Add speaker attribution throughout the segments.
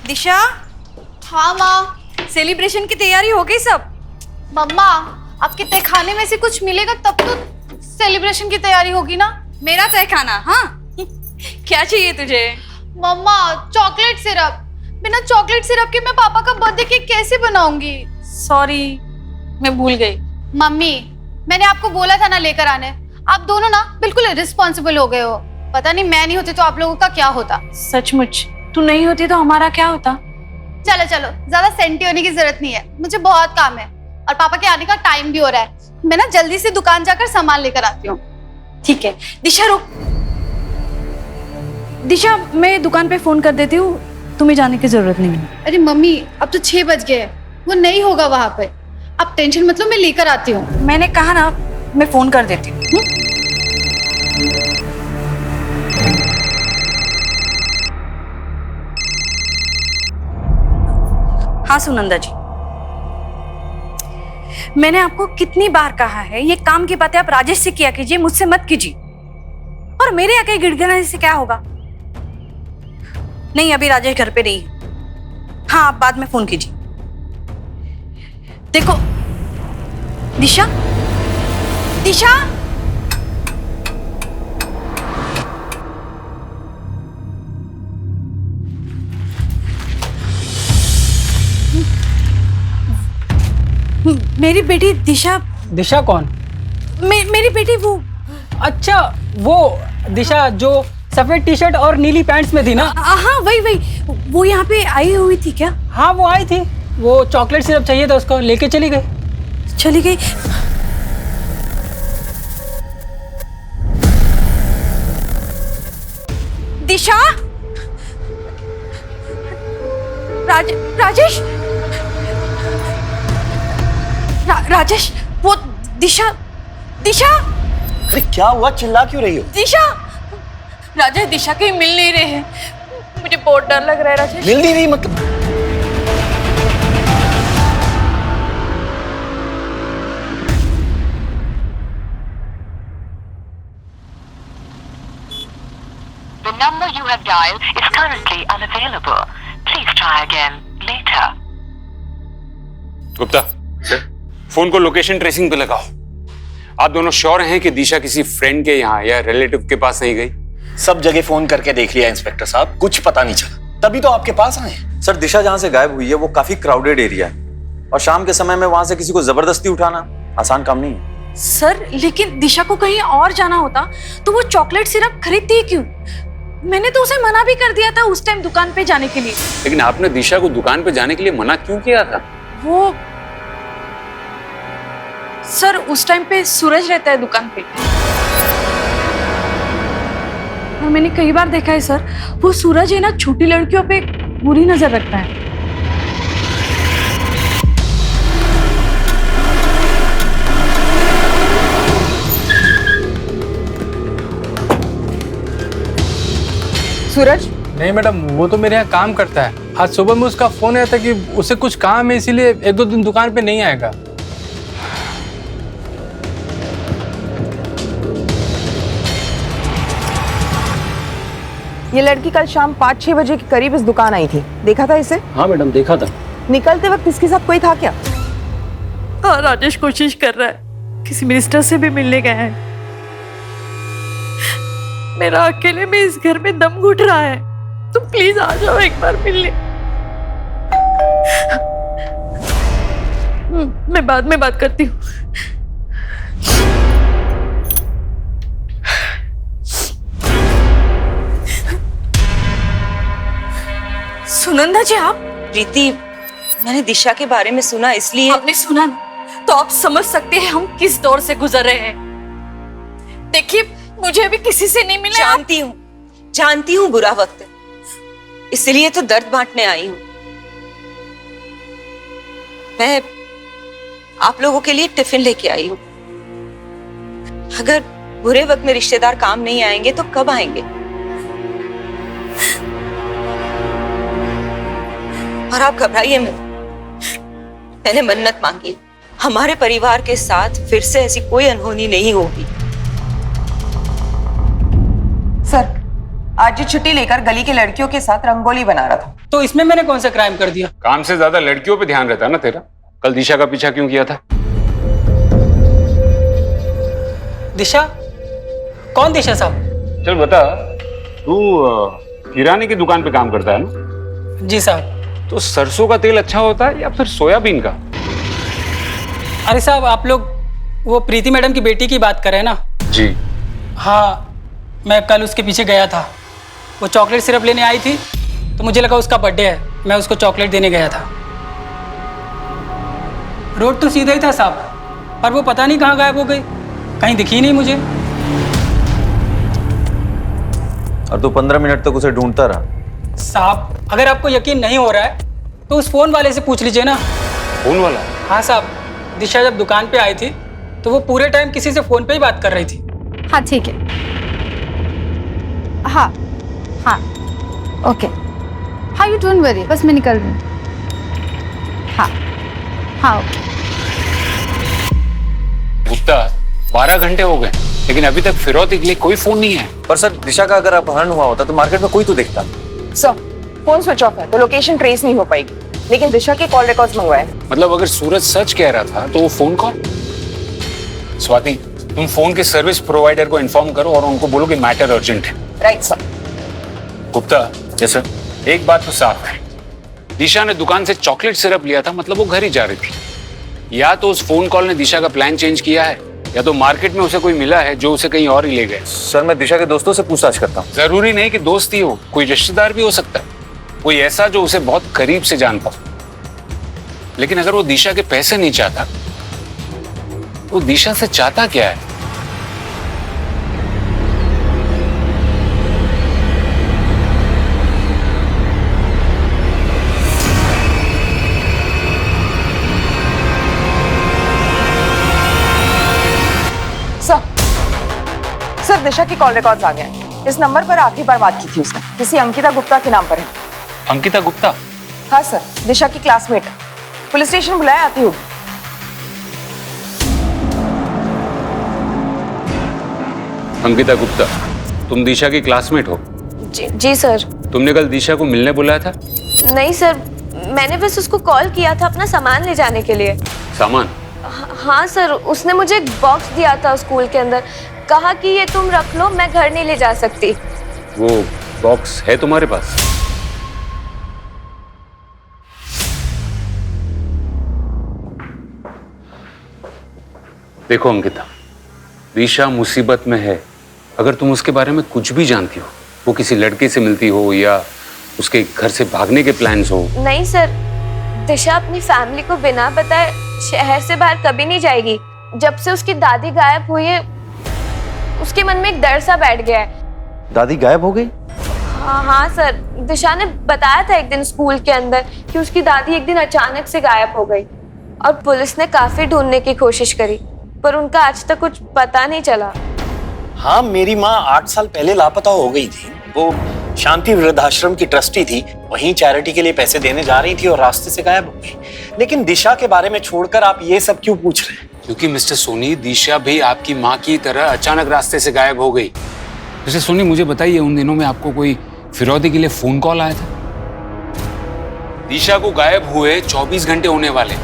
Speaker 1: दिशा।
Speaker 2: हाँ माँ।
Speaker 1: सेलिब्रेशन की तैयारी हो गई सब?
Speaker 2: मम्मा, आपके तय खाने में से कुछ मिलेगा तब तो सेलिब्रेशन की तैयारी होगी ना।
Speaker 1: मेरा तय खाना? हाँ क्या चाहिए तुझे?
Speaker 2: मम्मा, चॉकलेट सिरप। बिना चॉकलेट सिरप के मैं पापा का बर्थडे केक कैसे बनाऊंगी?
Speaker 1: सॉरी, मैं भूल गई।
Speaker 2: मम्मी, मैंने आपको बोला था ना लेकर आने। आप दोनों ना बिल्कुल रिस्पॉन्सिबल हो गए हो। पता नहीं मैं नहीं होती तो आप लोगों का क्या होता।
Speaker 1: सचमुच तू नहीं होती तो हमारा क्या होता।
Speaker 2: चलो चलो, ज्यादा सेंटी होने की जरूरत नहीं है, मुझे बहुत काम है और पापा के आने का टाइम भी हो रहा है। मैं ना जल्दी से दुकान जाकर सामान लेकर आती हूँ।
Speaker 1: ठीक है दिशा, रुक। दिशा, मैं दुकान पे फोन कर देती हूँ, तुम्हें जाने की जरूरत नहीं है।
Speaker 2: अरे मम्मी, अब तो 6 बज गए हैं, वो नहीं होगा वहां पे। आप टेंशन मतलब, मैं लेकर आती हूँ।
Speaker 1: मैंने कहा ना, मैं फोन कर देती हूँ। हाँ सुनंदा जी, मैंने आपको कितनी बार कहा है ये काम की बातें आप राजेश से किया कीजिए, मुझसे मत कीजिए। और मेरे आके गिड़गिड़ाने से क्या होगा? नहीं, अभी राजेश घर पे नहीं है। हाँ, आप बाद में फोन कीजिए। देखो दिशा, दिशा, मेरी बेटी दिशा।
Speaker 3: दिशा कौन?
Speaker 1: मेरी बेटी वो।
Speaker 3: अच्छा, वो दिशा जो सफेद टी शर्ट और नीली पैंट्स में थी ना?
Speaker 1: हाँ वही वही, वो यहाँ पे आई हुई थी क्या?
Speaker 3: हाँ वो आई थी, वो चॉकलेट सिरप चाहिए था उसको, लेके चली गई।
Speaker 1: चली गई? दिशा, राजेश, राजेश, वो दिशा, दिशा।
Speaker 4: अरे क्या हुआ, चिल्ला क्यों रही हो?
Speaker 1: दिशा, राजेश दिशा कहीं मिल नहीं रहे हैं, मुझे बहुत डर लग रहा है राजेश।
Speaker 4: मिल नहीं रही मतलब?
Speaker 5: The number you have dialed is currently unavailable. Please try again later.
Speaker 6: Gupta, phone को लोकेशन ट्रेसिंग पे लगाओ। आप दोनों श्योर हैं कि दिशा किसी फ्रेंड के यहाँ या रिलेटिव के पास नहीं गई?
Speaker 4: सब जगह फोन करके देख लिया इंस्पेक्टर साहब, कुछ पता नहीं चला, तभी तो आपके पास आए।
Speaker 7: सर, दिशा जहाँ से गायब हुई है वो काफी क्राउडेड एरिया है और शाम के समय में वहां से किसी को जबरदस्ती उठाना आसान काम नहीं है।
Speaker 1: सर, लेकिन दिशा को कहीं और जाना होता तो वो चॉकलेट सिरप खरीदती क्यों? मैंने तो उसे मना भी कर दिया था उस टाइम दुकान पे जाने के लिए।
Speaker 6: लेकिन आपने दिशा को दुकान पे जाने के लिए मना क्यों किया था?
Speaker 1: वो सर, उस टाइम पे सूरज रहता है दुकान पे और मैंने कई बार देखा है सर, वो सूरज है ना, छोटी लड़कियों पे बुरी नजर रखता है।
Speaker 8: सूरज?
Speaker 3: नहीं मैडम, वो तो मेरे यहाँ काम करता है। आज सुबह में उसका फोन आया था कि उसे कुछ काम है, इसीलिए 1-2 दिन दुकान पे नहीं आएगा।
Speaker 8: ये लड़की कल शाम 5-6 बजे के करीब इस दुकान आई थी, देखा था इसे?
Speaker 4: हाँ मैडम, देखा था।
Speaker 8: निकलते वक्त इसके साथ कोई था क्या?
Speaker 1: हाँ, राजेश कोशिश कर रहा है, किसी मिनिस्टर से भी मिलने गया है। मेरा अकेले में इस घर में दम घुट रहा है, तुम प्लीज आ जाओ एक बार मिलने। मैं बाद में बात करती हूँ। सुनंदा जी, आप?
Speaker 9: प्रीति, मैंने दिशा के बारे में सुना, इसलिए।
Speaker 1: आपने सुना ना, तो आप समझ सकते हैं हम किस दौर से गुजर रहे हैं। देखिए, मुझे अभी किसी से नहीं मिला।
Speaker 9: जानती हूँ बुरा वक्त है, इसलिए तो दर्द बांटने आई हूँ। मैं आप लोगों के लिए टिफिन लेके आई हूँ। अगर बुरे वक्त में रिश्तेदार काम नहीं आएंगे तो कब आएंगे? और आप घबराइए मत, मैंने मन्नत मांगी, हमारे परिवार के साथ फिर से ऐसी कोई अनहोनी नहीं होगी।
Speaker 8: सर, आज ये छुट्टी लेकर गली की लड़कियों के साथ रंगोली बना रहा था।
Speaker 10: तो इसमें मैंने कौन सा क्राइम कर दिया?
Speaker 6: काम से ज्यादा लड़कियों पे ध्यान रहता है ना तेरा। कल दिशा का पीछा क्यों किया था?
Speaker 10: दिशा? कौन दिशा साहब?
Speaker 6: चल बता, तू किराने की दुकान पे काम करता है ना?
Speaker 10: जी साहब।
Speaker 6: तो सरसों का तेल अच्छा होता है या फिर सोयाबीन का?
Speaker 10: अरे साहब, आप लोग वो प्रीति मैडम की बेटी की बात कर रहे हैं ना?
Speaker 6: जी
Speaker 10: हाँ, मैं कल उसके पीछे गया था। वो चॉकलेट सिरप लेने आई थी तो मुझे लगा उसका बर्थडे है, मैं उसको चॉकलेट देने गया था। रोड तो सीधा ही था साहब, पर वो पता नहीं कहाँ गायब हो गई, कहीं दिखी नहीं मुझे।
Speaker 7: और तू 15 मिनट तक उसे ढूंढता रहा?
Speaker 10: साहब, अगर आपको यकीन नहीं हो रहा है तो उस फोन वाले से पूछ लीजिए ना।
Speaker 6: फोन वाला?
Speaker 10: हाँ साहब, दिशा जब दुकान पे आई थी तो वो पूरे टाइम किसी से फोन पे ही बात कर रही थी।
Speaker 2: हाँ ठीक है, हाँ हाँ ओके, हाँ यू डोंट वरी, बस मैं निकल रही हूँ। हाँ हाँ ओके।
Speaker 6: गुप्ता, 12 घंटे हो गए लेकिन अभी तक फिरौती के लिए कोई फोन नहीं है।
Speaker 7: पर सर, दिशा का अगर अपहरण हुआ होता तो मार्केट में कोई तो दिखता।
Speaker 8: सर, फोन स्विच ऑफ है तो लोकेशन ट्रेस नहीं हो पाएगी, लेकिन दिशा के कॉल रिकॉर्ड्स मंगवाए।
Speaker 6: मतलब अगर सूरज सच कह रहा था तो वो फोन कॉल? स्वाति, तुम फोन के सर्विस प्रोवाइडर को इन्फॉर्म करो और उनको बोलो कि मैटर अर्जेंट है।
Speaker 8: Right sir.
Speaker 6: Gupta,
Speaker 7: yes sir.
Speaker 6: एक बात तो साफ है, दिशा ने दुकान से चॉकलेट सिरप लिया था, मतलब वो घर ही जा रही थी। या तो उस फोन कॉल ने दिशा का प्लान चेंज किया है, या तो मार्केट में उसे कोई मिला है जो उसे कहीं और ही ले गए।
Speaker 7: सर, मैं दिशा के दोस्तों से पूछताछ करता हूँ।
Speaker 6: जरूरी नहीं कि दोस्त ही हो, कोई रिश्तेदार भी हो सकता है, कोई ऐसा जो उसे बहुत करीब से जानता हो। लेकिन अगर वो दिशा के पैसे नहीं चाहता तो दिशा से चाहता क्या है?
Speaker 8: सर, दिशा की कॉल रिकॉर्ड्स आ गए। इस नंबर पर आखिरी बार बात की थी उसने, किसी अंकिता गुप्ता के नाम पर है।
Speaker 6: अंकिता गुप्ता?
Speaker 8: हाँ सर, दिशा की क्लासमेट है। पुलिस स्टेशन बुलाया, आती होगी।
Speaker 6: अंकिता गुप्ता, तुम दिशा की क्लासमेट हो?
Speaker 11: जी सर।
Speaker 6: तुमने कल दिशा को मिलने बुलाया था?
Speaker 11: नहीं सर, मैंने बस उसको कॉल किया था अपना सामान ले जाने के लिए।
Speaker 6: सामान?
Speaker 11: हाँ सर, उसने मुझे एक बॉक्स दिया था स्कूल के अंदर, कहा कि ये तुम रख लो, मैं घर नहीं ले जा सकती।
Speaker 6: वो बॉक्स है तुम्हारे पास? देखो अंकिता, दिशा मुसीबत में है। अगर तुम उसके बारे में कुछ भी जानती हो, वो किसी लड़के से मिलती हो या उसके घर से भागने के प्लान्स हो।
Speaker 11: नहीं सर, दिशा अपनी फैमिली को बिना बताए शहर से बाहर कभी नहीं जाएगी। जब से उसकी दादी गायब हुई है, उसके मन में एक डर सा बैठ गया है।
Speaker 7: दादी गायब हो गई?
Speaker 11: हाँ सर, दिशा ने बताया था एक दिन स्कूल के अंदर कि उसकी दादी एक दिन अचानक से गायब हो गई और पुलिस ने काफी ढूंढने की कोशिश करी, पर उनका आज तक कुछ पता नहीं चला।
Speaker 4: हाँ, मेरी माँ 8 साल पहले लापता हो गई थी। वो शांति वृद्धाश्रम की ट्रस्टी थी, वहीं चैरिटी के लिए पैसे देने जा रही थी और रास्ते से गायब हो गई। लेकिन दिशा के बारे में छोड़कर आप ये सब क्यों पूछ रहे हैं?
Speaker 6: क्योंकि मिस्टर सोनी, दिशा भी आपकी माँ की तरह अचानक रास्ते से गायब हो गई। मिस्टर सोनी, मुझे बताइए, उन दिनों में आपको कोई फिरौती के लिए फोन कॉल आया था? दिशा को गायब हुए 24 घंटे होने वाले,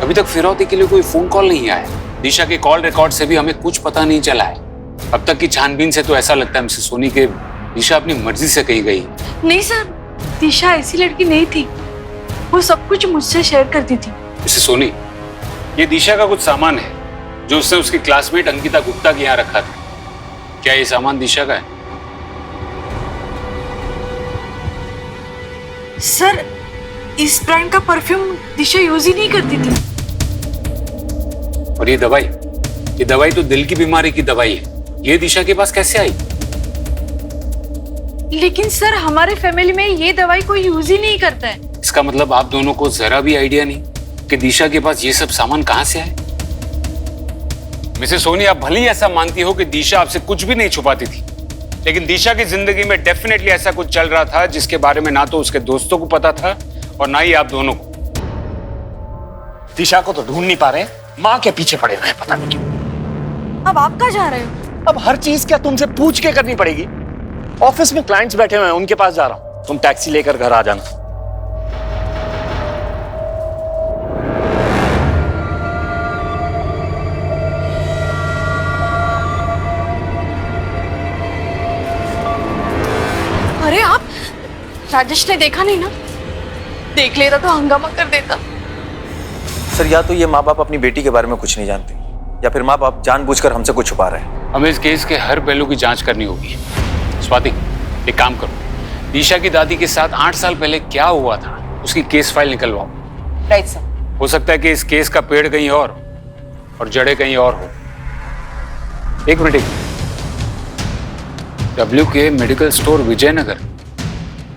Speaker 6: अभी तक फिरौती के लिए कोई फोन कॉल नहीं आया। दिशा के कॉल रिकॉर्ड से भी हमें कुछ पता नहीं चला है। अब तक की छानबीन से तो ऐसा लगता है मिस्टर सोनी के दिशा अपनी मर्जी से कहीं गई।
Speaker 1: नहीं सर, दिशा ऐसी लड़की नहीं थी, वो सब कुछ मुझसे शेयर करती थी।
Speaker 6: मिस्टर सोनी, ये दिशा का कुछ सामान है जो उसने उसकी क्लासमेट अंकिता गुप्ता के यहाँ रखा था। क्या ये सामान दिशा का है?
Speaker 1: सर, इस ब्रांड का परफ्यूम दिशा यूज ही नहीं करती थी।
Speaker 6: और ये दवाई तो दिल की बीमारी की दवाई है, ये दिशा के पास कैसे आई?
Speaker 1: लेकिन सर, हमारे फैमिली में ये दवाई कोई यूज ही नहीं करता है।
Speaker 6: इसका मतलब आप दोनों को जरा भी आइडिया नहीं कि दिशा के पास ये सब सामान कहां से आए? मिसेस सोनी, आप भली ऐसा मानती हो कि दिशा आपसे कुछ भी नहीं छुपाती थी, लेकिन दिशा की जिंदगी में डेफिनेटली ऐसा कुछ चल रहा था जिसके बारे में ना तो उसके दोस्तों को पता था और ना ही आप दोनों को।
Speaker 4: दिशा को तो ढूंढ नहीं पा रहे, माँ के पीछे पड़े हुए हैं, पता नहीं क्यों।
Speaker 1: अब आप कहाँ जा रहे हो?
Speaker 4: अब हर चीज क्या तुमसे पूछ के करनी पड़ेगी? ऑफिस में क्लाइंट्स बैठे हुए हैं, उनके पास जा रहा हूं। तुम टैक्सी लेकर घर आ जाना।
Speaker 1: अरे आप, राजेश ने देखा नहीं ना? देख लेता तो हंगामा कर देता।
Speaker 7: सर या तो ये माँ बाप अपनी बेटी के बारे में कुछ नहीं जानते, या फिर माँ बाप जानबूझकर हमसे कुछ छुपा रहे हैं।
Speaker 6: हमें इस केस के हर पहलू की जांच करनी होगी। स्वाति, एक काम करो, दिशा की दादी के साथ 8 साल पहले क्या हुआ था उसकी केस फाइल निकलवाओ।
Speaker 8: Right sir.
Speaker 6: हो सकता है कि इस केस का पेड़ कहीं और जड़ें कहीं और हो। एक मिनट, डब्ल्यू के मेडिकल स्टोर विजयनगर,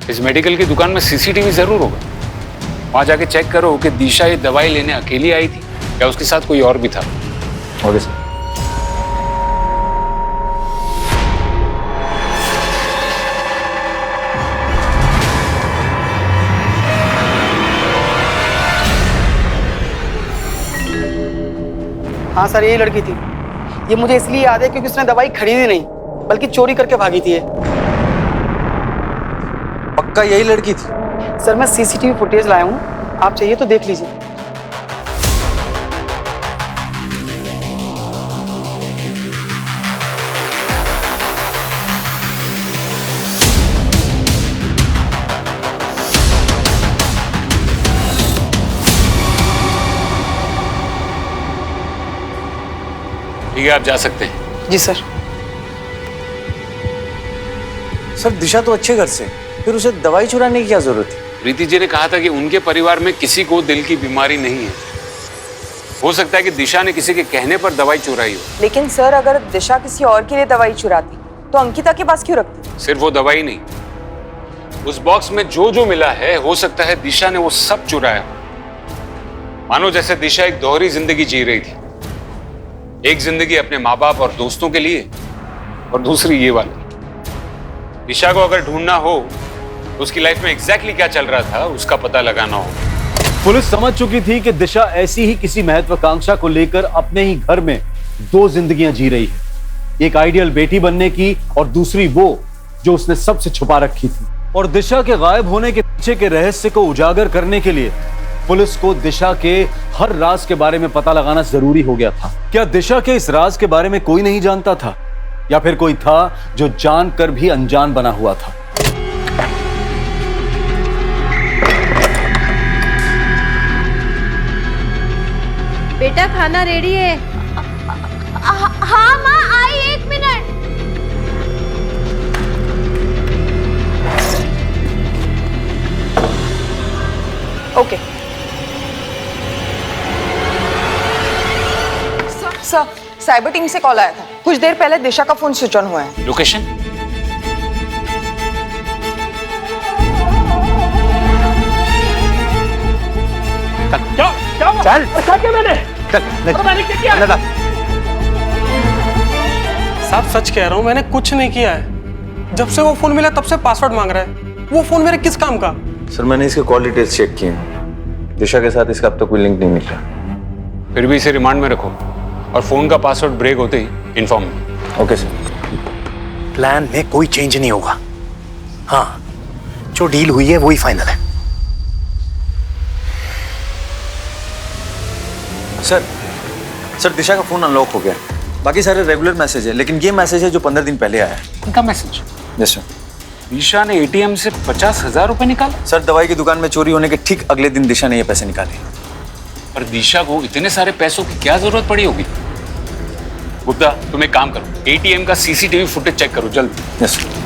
Speaker 6: इस मेडिकल की दुकान में सीसीटीवी जरूर होगा। वहां जाके चेक करो कि दिशा ये दवाई लेने अकेली आई थी या उसके साथ कोई और भी था।
Speaker 7: Okay sir.
Speaker 10: हाँ सर, यही लड़की थी। ये मुझे इसलिए याद है क्योंकि उसने दवाई खरीदी नहीं बल्कि चोरी करके भागी थी ये।
Speaker 7: पक्का यही लड़की थी?
Speaker 10: सर मैं सीसीटीवी फुटेज लाया हूँ, आप चाहिए तो देख लीजिए।
Speaker 6: ठीक है, आप जा सकते हैं।
Speaker 10: जी सर।
Speaker 7: सर दिशा तो अच्छे घर से, फिर उसे दवाई चुराने की क्या जरूरत थी?
Speaker 6: प्रीति जी ने कहा था कि उनके परिवार में किसी को दिल की बीमारी नहीं है। हो सकता है कि दिशा ने किसी के कहने पर दवाई चुराई हो।
Speaker 8: लेकिन सर अगर दिशा किसी और के लिए दवाई चुराती तो अंकिता के पास क्यों रखती?
Speaker 6: सिर्फ वो दवाई नहीं, उस बॉक्स में जो जो मिला है हो सकता है दिशा ने वो सब चुराया। मानो जैसे दिशा एक दोहरी जिंदगी जी रही थी, एक जिंदगी अपने माँ बाप और दोस्तों के लिए और दूसरी ये वाली। दिशा को अगर ढूंढना हो तो उसकी लाइफ में एग्जैक्टली क्या चल रहा था उसका पता लगाना हो।
Speaker 12: पुलिस समझ चुकी थी कि दिशा ऐसी ही किसी महत्वाकांक्षा को लेकर अपने ही घर में 2 जिंदगियां जी रही है, एक आइडियल बेटी बनने की और दूसरी वो जो उसने सबसे छुपा रखी थी। और दिशा के गायब होने के पीछे के रहस्य को उजागर करने के लिए पुलिस को दिशा के हर राज के बारे में पता लगाना जरूरी हो गया था। क्या दिशा के इस राज के बारे में कोई नहीं जानता था, या फिर कोई था जो जानकर भी अनजान बना हुआ था?
Speaker 11: बेटा खाना रेडी है। हाँ माँ, आई 1 minute.
Speaker 8: Okay sir, cyber team से कॉल आया था। कुछ देर पहले दिशा का फोन स्विच ऑन हुआ है।
Speaker 6: लोकेशन?
Speaker 12: चल मैंने
Speaker 10: साहब सच कह रहा हूँ, मैंने कुछ नहीं किया है। जब से वो फोन मिला तब से पासवर्ड मांग रहा है। वो फोन मेरे किस काम का?
Speaker 7: सर मैंने इसके कॉल डिटेल्स चेक किए हैं, दिशा के साथ इसका अब तक कोई लिंक नहीं निकला।
Speaker 6: फिर भी इसे रिमांड में रखो और फोन का पासवर्ड ब्रेक होते ही इन्फॉर्म।
Speaker 7: Okay sir.
Speaker 4: प्लान में कोई चेंज नहीं होगा। हाँ, जो डील हुई है वही फाइनल है।
Speaker 7: सर दिशा का फोन अनलॉक हो गया, बाकी सारे रेगुलर मैसेज है, लेकिन ये मैसेज है जो 15 दिन पहले आया है।
Speaker 6: उनका मैसेज?
Speaker 7: Yes sir.
Speaker 6: दिशा ने एटीएम से 50,000 रुपए निकाले?
Speaker 7: सर दवाई की दुकान में चोरी होने के ठीक अगले दिन दिशा ने ये पैसे निकाले।
Speaker 6: पर दिशा को इतने सारे पैसों की क्या जरूरत पड़ी होगी? गुप्ता, तुम एक काम करो, एटीएम का सीसीटीवी फुटेज चेक करो जल्दी।
Speaker 7: Yes sir.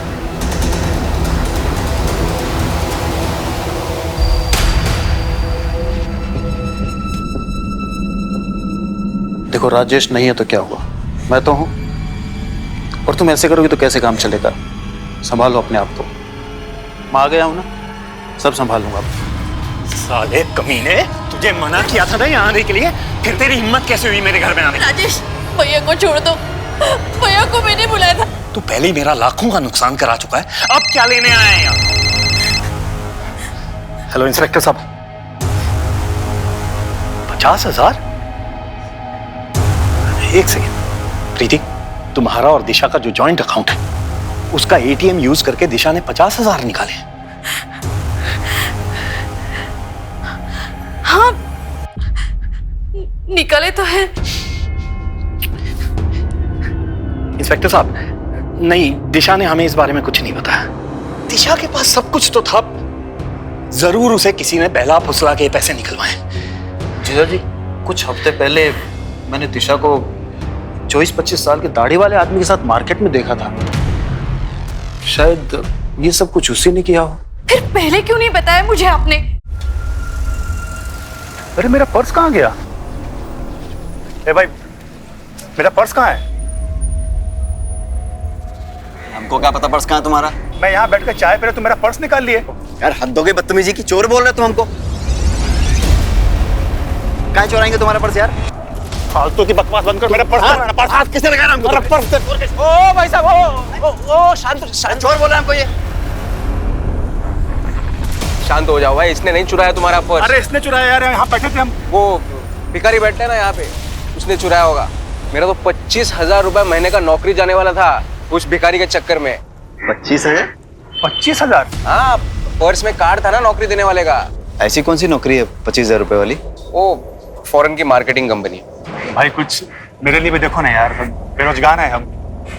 Speaker 13: देखो राजेश नहीं है तो क्या हुआ, मैं तो हूं, और तुम ऐसे करोगे तो कैसे काम चलेगा? संभालो अपने आप को। मैं आ गया हूं ना, सब संभाल लूंगा।
Speaker 4: साले कमीने, तुझे मना किया था ना यहाँ आने के लिए, फिर तेरी हिम्मत कैसे हुई मेरे घर में आने?
Speaker 1: राजेश, भैया को छोड़ दो। भैया को मैंने बुलाया था।
Speaker 4: तू पहले ही मेरा लाखों का नुकसान करा चुका है, अब क्या लेने आया है यहाँ? हेलो इंस्पेक्टर साहब, 50,000? एक सेकेंड, प्रीति, तुम्हारा और दिशा का जो जॉइंट अकाउंट है उसका एटीएम यूज करके दिशा ने 50,000 निकाले।
Speaker 1: हाँ, निकाले तो है।
Speaker 4: इंस्पेक्टर साहब, नहीं, दिशा ने हमें इस बारे में कुछ नहीं बताया। दिशा के पास सब कुछ तो था, जरूर उसे किसी ने बहला फुसला के पैसे निकलवाए।
Speaker 13: जीजा जी, कुछ हफ्ते पहले मैंने दिशा को 24-25 साल के दाढ़ी वाले आदमी के साथ मार्केट में देखा था। शायद ये सब कुछ उसी ने किया हो।
Speaker 1: फिर पहले क्यों नहीं बताया मुझे आपने?
Speaker 12: अरे मेरा पर्स कहाँ गया? ए भाई, मेरा पर्स कहाँ है?
Speaker 7: हमको क्या पता पर्स कहाँ है तुम्हारा?
Speaker 12: मैं यहाँ बैठकर चाय पी रहा, तुम मेरा पर्स निकाल लिए।
Speaker 7: यार हद हो गई बदतमीजी की, चोर बोल रहे तुम हमको। कहाँ चोराएंगे तुम्हारा पर्स यार?
Speaker 12: फालतू की बकवास बंद कर, मेरा पर्स दे, मेरा पर्स। हाथ किसने लगाया हमको? मेरा पर्स दे।
Speaker 7: ओ भाई साहब, ओ शांत चोर बोल रहा है हमको ये।
Speaker 14: शांत हो जाओ भाई, इसने नहीं चुराया तुम्हारा पर्स।
Speaker 12: अरे इसने चुराया यार, यहाँ बैठे थे हम।
Speaker 14: वो भिखारी बैठते हैं ना यहाँ पे, उसने चुराया होगा। मेरा तो 25,000 रुपए महीने का नौकरी जाने वाला था उस भिखारी के चक्कर में।
Speaker 7: 25,000?
Speaker 12: 25,000?
Speaker 14: हाँ, पर्स में कार्ड था ना नौकरी देने वाले का।
Speaker 7: ऐसी कौन सी नौकरी है 25,000 रुपए वाली?
Speaker 14: वो फॉरेन की मार्केटिंग कंपनी।
Speaker 12: भाई कुछ मेरे लिए भी देखो ना यार, बेरोजगार है हम।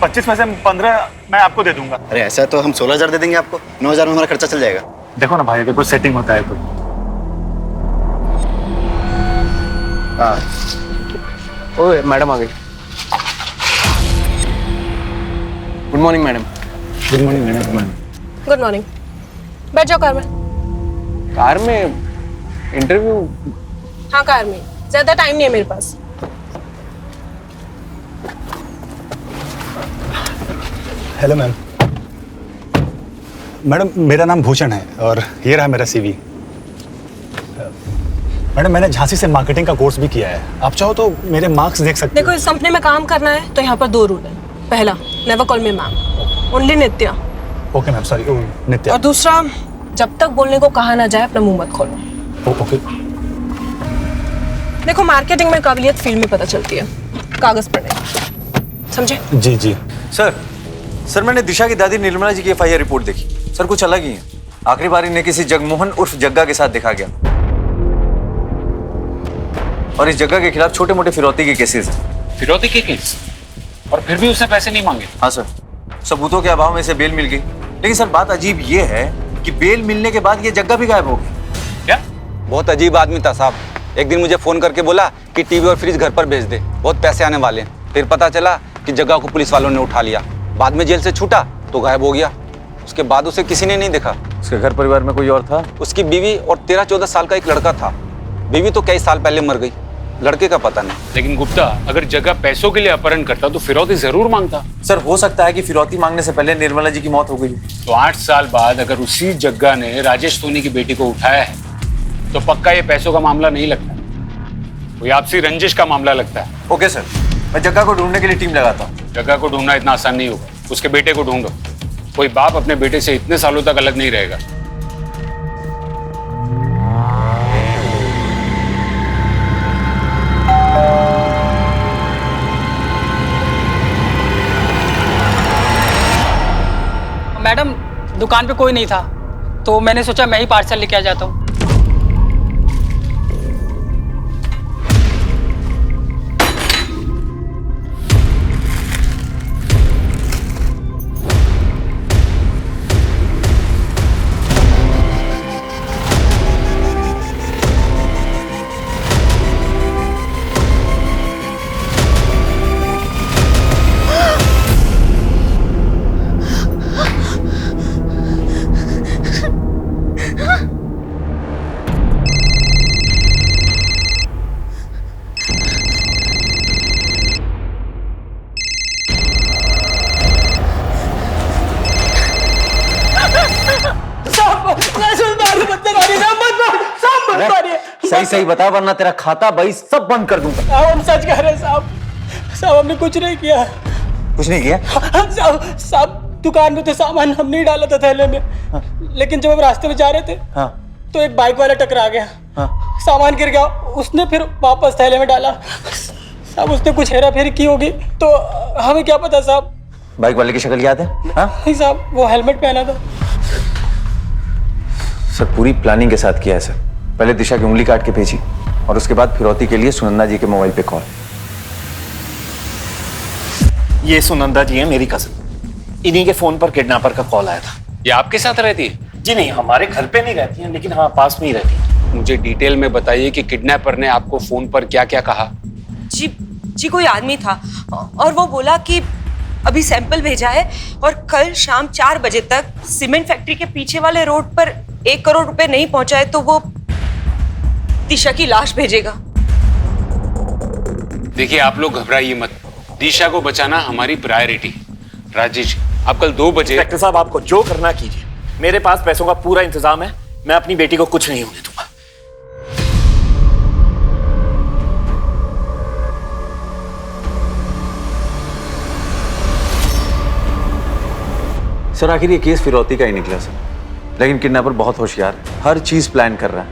Speaker 12: 25 में से 15 मैं आपको दे दूंगा।
Speaker 7: अरे ऐसा तो हम 16,000 दे देंगे आपको, 9,000 में हमारा खर्चा चल जाएगा।
Speaker 12: देखो ना भाई, देखो सेटिंग होता है तो।
Speaker 14: हाँ, ओए मैडम आ गई। Good morning madam.
Speaker 12: Good morning madam.
Speaker 11: Good morning. बैठ जाओ कार में।
Speaker 14: कार में इंटरव्यू?
Speaker 11: हाँ, कार में। ज्यादा टाइम नहीं है मेरे पास।
Speaker 12: Hello ma'am. मैडम मेरा नाम भूषण है और ये रहा मेरा सीवी। मैडम मैंने झांसी से मार्केटिंग का कोर्स भी किया है, आप चाहो तो मेरे मार्क्स देख सकते
Speaker 11: देखो, इस कंपनी में काम करना है तो यहाँ पर 2 रूल है। पहला, never call me ma'am, only Nitya.
Speaker 12: Okay ma'am, sorry Nitya.
Speaker 11: और दूसरा, जब तक बोलने को कहा ना जाए अपना मुंह मत खोलो।
Speaker 12: ओके।
Speaker 11: देखो, मार्केटिंग में काबिलियत फील्ड में पता चलती है, कागज पर नहीं। समझे?
Speaker 12: जी जी।
Speaker 7: सर मैंने दिशा की दादी निर्मला जी की FIR रिपोर्ट देखी। सर कुछ अलग ही है। आखिरी बार इन्हें किसी जगमोहन उर्फ जग्गा के साथ देखा गया और इस जग्गा के खिलाफ छोटे मोटे फिरौती के केसेस हैं।
Speaker 6: फिरौती के केस? और फिर भी उसने पैसे नहीं मांगे?
Speaker 7: हाँ सर, सबूतों के अभाव में इसे बेल मिल गई। लेकिन सर बात अजीब ये है कि बेल मिलने के बाद ये जग्गा भी गायब हो गई।
Speaker 6: क्या?
Speaker 15: बहुत अजीब आदमी था साहब। एक दिन मुझे फोन करके बोला कि टीवी और फ्रिज घर पर भेज दे, बहुत पैसे आने वाले हैं। फिर पता चला कि जग्गा को पुलिस वालों ने उठा लिया। बाद में जेल से छूटा तो गायब हो गया। उसके बाद उसे किसी ने नहीं देखा।
Speaker 7: उसके घर परिवार में कोई और था?
Speaker 15: उसकी बीवी और 13-14 साल का एक लड़का था। बीवी तो कई साल पहले मर गई, लड़के का पता नहीं।
Speaker 6: लेकिन गुप्ता, अगर जग्गा पैसों के लिए अपहरण करता तो फिरौती जरूर मांगता।
Speaker 7: सर हो सकता है कि फिरौती मांगने से पहले निर्मला जी की मौत हो गई।
Speaker 6: तो 8 साल बाद अगर उसी जग्गा ने राजेश सोनी की बेटी को उठाया है तो पक्का ये पैसों का मामला नहीं लगता, कोई आपसी रंजिश का मामला लगता है।
Speaker 7: ओके सर, मैं जग्गा को ढूंढने के लिए टीम लगाता हूँ।
Speaker 6: जग्गा को ढूंढना इतना आसान नहीं होगा, उसके बेटे को ढूंढो। कोई बाप अपने बेटे से इतने सालों तक अलग नहीं रहेगा।
Speaker 10: मैडम, दुकान पे कोई नहीं था तो मैंने सोचा मैं ही पार्सल लेके आ जाता हूँ।
Speaker 12: सही सही बता वरना तेरा खाता बही सब बंद कर दूंगा।
Speaker 10: हम सच कह रहे हैं साहब। साहब हमने कुछ नहीं किया।
Speaker 12: कुछ नहीं किया?
Speaker 10: साहब दुकान में तो सामान हम नहीं डाला था थैले में। लेकिन जब हम रास्ते में जा रहे थे तो एक बाइक वाला टकरा गया। सामान गिर गया, उसने फिर वापस थैले में डाला। साहब उसने कुछ हेरा फेरी की होगी तो हमें क्या पता साहब।
Speaker 7: बाइक वाले की शक्ल याद है? हाँ
Speaker 10: नहीं साहब, वो हेलमेट पहना था।
Speaker 7: सर पूरी प्लानिंग के साथ किया है सर। पहले दिशा की उंगली काट के भेजी और उसके बाद फिरौती के लिए सुनंदा जी के मोबाइल पे कॉल।
Speaker 4: ये सुनंदा जी है, मेरी कजिन। इन्हीं के फोन पर किडनैपर का कॉल आया था।
Speaker 6: ये आपके साथ रहती है?
Speaker 4: जी नहीं, हमारे घर पे नहीं रहती हैं, लेकिन हाँ पास में ही रहती हैं।
Speaker 6: मुझे डिटेल में बताइए कि किडनैपर ने आपको फोन पर क्या क्या कहा।
Speaker 9: जी कोई आदमी था और वो बोला कि अभी सैंपल भेजा है और कल शाम 4 बजे तक सीमेंट फैक्ट्री के पीछे वाले रोड पर 1 करोड़ रुपए नहीं पहुंचाए तो वो दिशा की लाश भेजेगा।
Speaker 6: देखिए आप लोग घबराइए मत, दिशा को बचाना हमारी प्रायोरिटी। राजेश, आप कल 2 बजे।
Speaker 4: इंस्पेक्टर साहब, आपको जो करना कीजिए, मेरे पास पैसों का पूरा इंतजाम है। मैं अपनी बेटी को कुछ नहीं होने दूंगा।
Speaker 7: सर आखिर ये केस फिरौती का ही निकला सर, लेकिन किडनैपर बहुत होशियार है, हर चीज प्लान कर रहा है,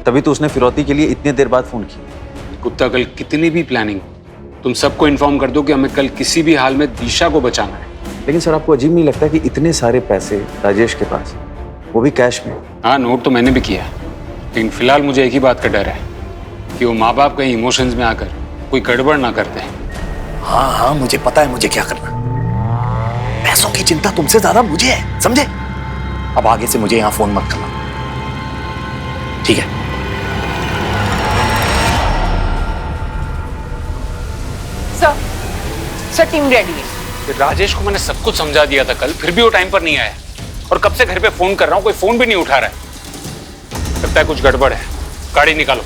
Speaker 7: तभी तो उसने फिरौती के लिए इतनी देर बाद फोन किया।
Speaker 6: कुत्ता, कल कितनी भी प्लानिंग, तुम सबको इन्फॉर्म कर दो कि हमें कल किसी भी हाल में दिशा को बचाना है।
Speaker 7: लेकिन सर आपको अजीब नहीं लगता कि इतने सारे पैसे राजेश के पास, वो भी कैश में?
Speaker 6: हाँ, नोट तो मैंने भी किया, लेकिन फिलहाल मुझे एक ही बात का डर है कि वो माँ बाप कहीं इमोशंस में आकर कोई गड़बड़ ना करते हैं।
Speaker 4: हाँ, मुझे पता है मुझे क्या करना। पैसों की चिंता तुमसे ज्यादा मुझे है, समझे? अब आगे से मुझे यहाँ फोन मत करना, ठीक है?
Speaker 8: सर टीम रेडी है।
Speaker 6: राजेश को मैंने सब कुछ समझा दिया था कल, फिर भी वो टाइम पर नहीं आया और कब से घर पे फोन कर रहा हूँ, कोई फोन भी नहीं उठा रहा है। लगता है कुछ गड़बड़ है। गाड़ी निकालो।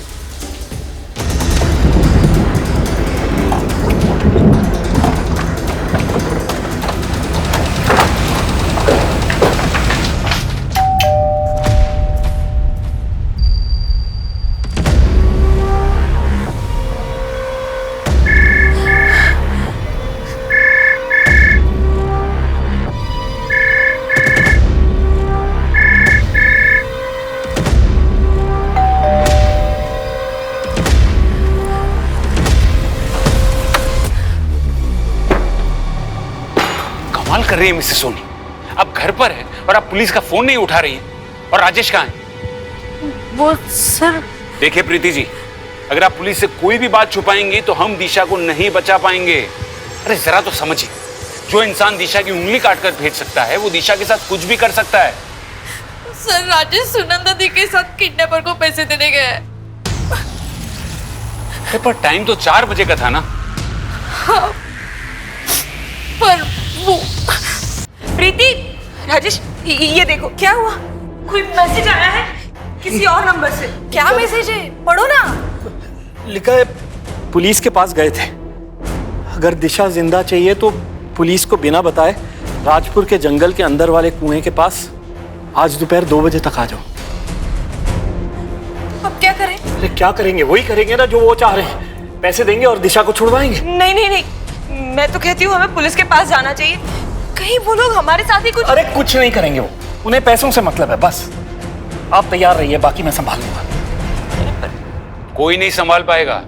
Speaker 6: कर रही है मिसेस सोनी, आप घर पर है और आप पुलिस का फोन नहीं उठा रही हैं। और राजेश कहाँ है?
Speaker 1: वो सर।
Speaker 6: देखिए प्रीति जी, अगर आप पुलिस से कोई भी बात छुपाएंगी तो हम दिशा को नहीं बचा पाएंगे। अरे जरा तो समझिए, जो इंसान दिशा की उंगली काटकर भेज सकता है वो दिशा के साथ कुछ भी कर सकता है।
Speaker 11: सर राजेश सुनंदा दी के साथ किडनैपर को पैसे देने गया है।
Speaker 6: पर टाइम तो 4 बजे का था ना।
Speaker 11: हाँ, पर वो
Speaker 9: प्रीति, राजेश ये देखो क्या हुआ, कोई मैसेज आया है किसी और नंबर से।
Speaker 1: क्या मैसेज है, पढ़ो ना।
Speaker 4: लिखा है पुलिस के पास गए थे, अगर दिशा जिंदा चाहिए तो पुलिस को बिना बताए राजपुर के जंगल के अंदर वाले कुएं के पास आज दोपहर 2 बजे तक आ जाओ।
Speaker 9: अब क्या करें?
Speaker 4: अरे क्या करेंगे, वही करेंगे ना जो वो चाह रहे हैं, पैसे देंगे और दिशा को छुड़वाएंगे।
Speaker 9: नहीं नहीं नहीं, मैं तो कहती हूँ हमें पुलिस के पास जाना चाहिए, कहीं वो लोग हमारे साथ ही कुछ।
Speaker 4: अरे कुछ नहीं करेंगे वो, उन्हें पैसों से मतलब है बस। आप तैयार रहिए, बाकी मैं संभाल लूंगा।
Speaker 6: कोई नहीं संभाल पाएगा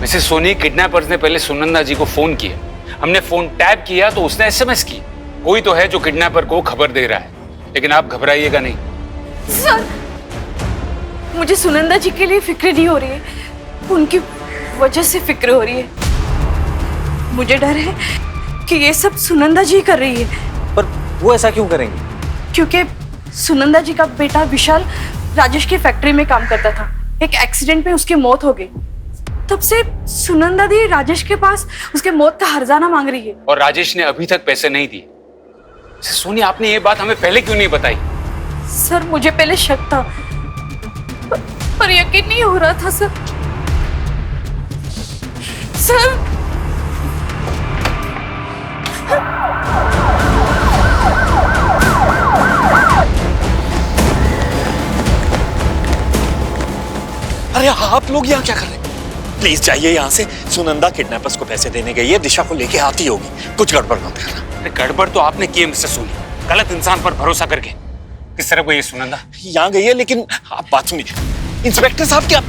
Speaker 6: मिसेस सोनी। किडनैपर्स ने पहले सुनंदा जी को फोन किया, हमने फोन टैप किया तो उसने एसएमएस की। कोई तो है जो किडनैपर को खबर दे रहा है, लेकिन आप घबराइएगा नहीं।
Speaker 1: सर मुझे सुनंदा जी के लिए फिक्र नहीं हो रही है, उनकी वजह से फिक्र हो रही है। मुझे डर है कि ये सब सुनंदा जी कर रही है।
Speaker 7: पर वो ऐसा क्यों करेंगी?
Speaker 1: क्योंकि सुनंदा जी का बेटा विशाल राजेश की फैक्ट्री में काम करता था, एक एक्सीडेंट में उसकी मौत हो गई। तब से सुनंदा दी राजेश के पास उसके मौत का हर्जाना मांग रही है।
Speaker 6: और राजेश ने अभी तक पैसे नहीं दिए। सोनी, आपने ये बात हमें पहले क्यों नहीं बताई?
Speaker 1: सर मुझे पहले शक था, पर यकीन नहीं हो रहा था सर।
Speaker 4: अरे आप लोग यहाँ क्या कर रहे हैं? प्लीज जाइए यहाँ से। सुनंदा किडनैपर्स को पैसे देने गई है, दिशा को लेके आती होगी, कुछ गड़बड़ मत करना।
Speaker 6: अरे गड़बड़ तो आपने की है मिस्टर सोनी, गलत इंसान पर भरोसा करके। किस तरह गई है सुनंदा?
Speaker 4: यहाँ गई है, लेकिन आप बात सुनिए इंस्पेक्टर साहब। क्या